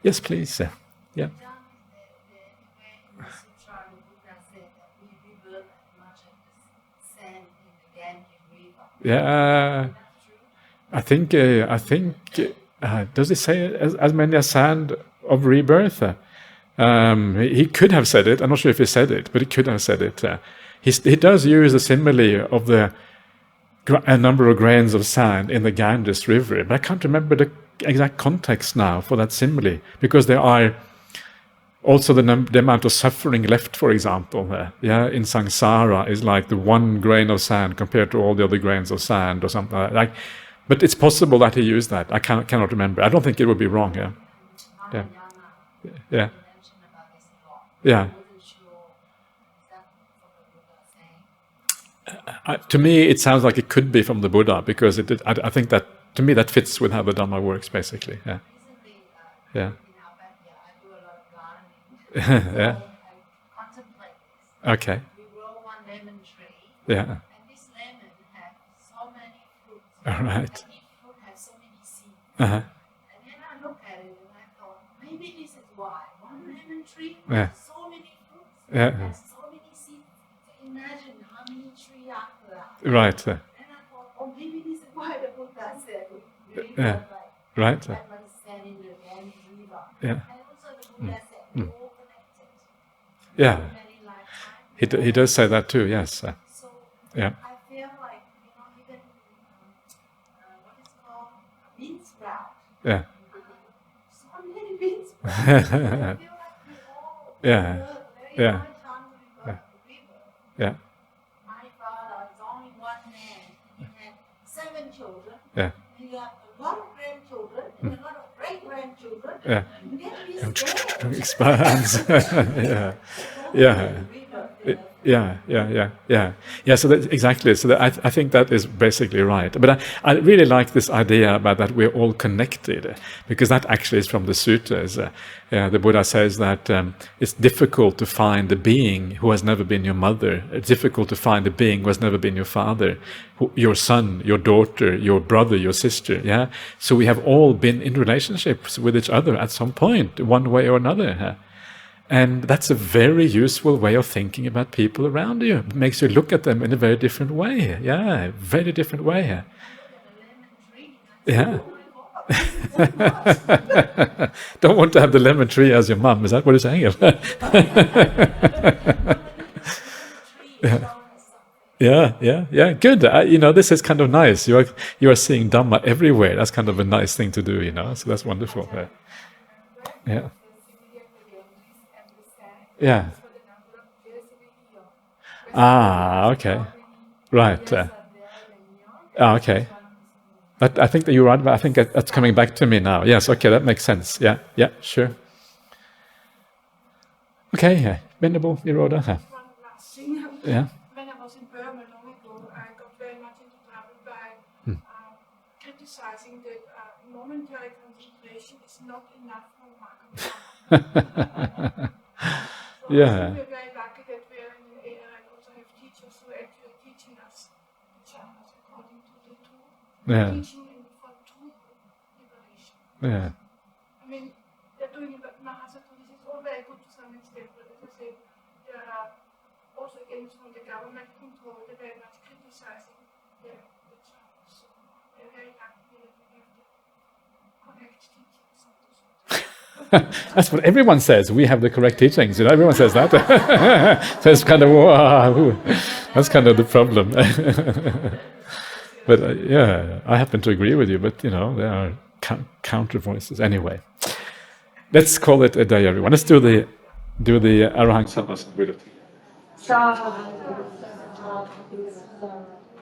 A: Yes, please. Yeah.
B: The way in the sutra, the Buddha said that we rebirth as much as sand in the Ganges River.
A: Yeah.
B: Is that true?
A: Does it say as many as sand of rebirth? He could have said it. I'm not sure if he said it, but he could have said it. He does use a simile of a number of grains of sand in the Ganges River, but I can't remember the exact context now for that simile, because there are also the amount of suffering left, for example, in samsara is like the one grain of sand compared to all the other grains of sand or something like that. But it's possible that he used that. I cannot remember. I don't think it would be wrong. Yeah. Yeah. Yeah. Yeah. To me, it sounds like it could be from the Buddha, because I think that, to me, that fits with how the Dhamma works, basically. Yeah. Yeah. Yeah. Okay.
B: We grow one lemon tree.
A: Yeah.
B: And this lemon has so many fruits.
A: All right.
B: And each fruit has so many seeds.
A: Uh-huh.
B: And then I looked at it and I thought, maybe this is why. One lemon tree
A: Yeah.
B: has so many fruits.
A: Yeah.
B: Has so many seeds. So imagine how many trees are there.
A: Right.
B: And I thought, oh, maybe this is why the Buddha said we really
A: Yeah.
B: like
A: Right.
B: that much sand in the Ganges River.
A: Yeah.
B: And also the Buddha said we're all connected.
A: Yeah.
B: Many lifetimes.
A: He does say that too, yes.
B: So
A: Yeah.
B: I feel like, even what is called bean sprout.
A: Yeah.
B: So many bean sprouts. I feel like we all
A: Yeah.
B: very
A: Yeah.
B: high time to rebirth.
A: Yeah.
B: My father is only one man. He had 7 children.
A: Yeah.
B: He got a lot of grandchildren and a lot of great-grandchildren.
A: Yeah.
B: And then he's dead.
A: Expands. Yeah. Yeah. Yeah. So that, exactly. So that I think that is basically right. But I really like this idea about that we're all connected, because that actually is from the sutras. The Buddha says that it's difficult to find a being who has never been your mother. It's difficult to find a being who has never been your father, your son, your daughter, your brother, your sister. Yeah. So we have all been in relationships with each other at some point, one way or another. And that's a very useful way of thinking about people around you. It makes you look at them in a very different way. Yeah, very different way. Yeah. Don't want to have the lemon tree as your mum. Is that what you're saying? Yeah. Good. This is kind of nice. You are seeing Dhamma everywhere. That's kind of a nice thing to do. So that's wonderful. Yeah. Yeah. Okay. Right. Okay. I think that you're right, but I think that's coming back to me now. Yes, okay, that makes sense. Yeah, sure. Okay, Venerable Nirodha.
D: One last thing.
A: Yeah.
D: When I was in Burma long ago, I got very much into trouble by criticizing that momentary concentration is not enough for Markham.
A: Yeah.
D: We're very lucky that we're in an area and also have teachers who are actually teaching us the jhanas according to the truth.
A: Yeah.
D: Teaching for true liberation.
A: Yeah.
D: I mean, they're doing it, but Mahasatodis is all very good to some extent, but as I say, there are also against from the government control, they're very much criticizing the jhanas. So they're very lucky that we have the correct teaching, so to
A: That's what everyone says. We have the correct teachings. Everyone says that. So it's kind of wow. That's kind of the problem. But yeah, I happen to agree with you. But there are counter voices. Anyway, let's call it a day, everyone. Let's do the Arahant Sammasambuddha.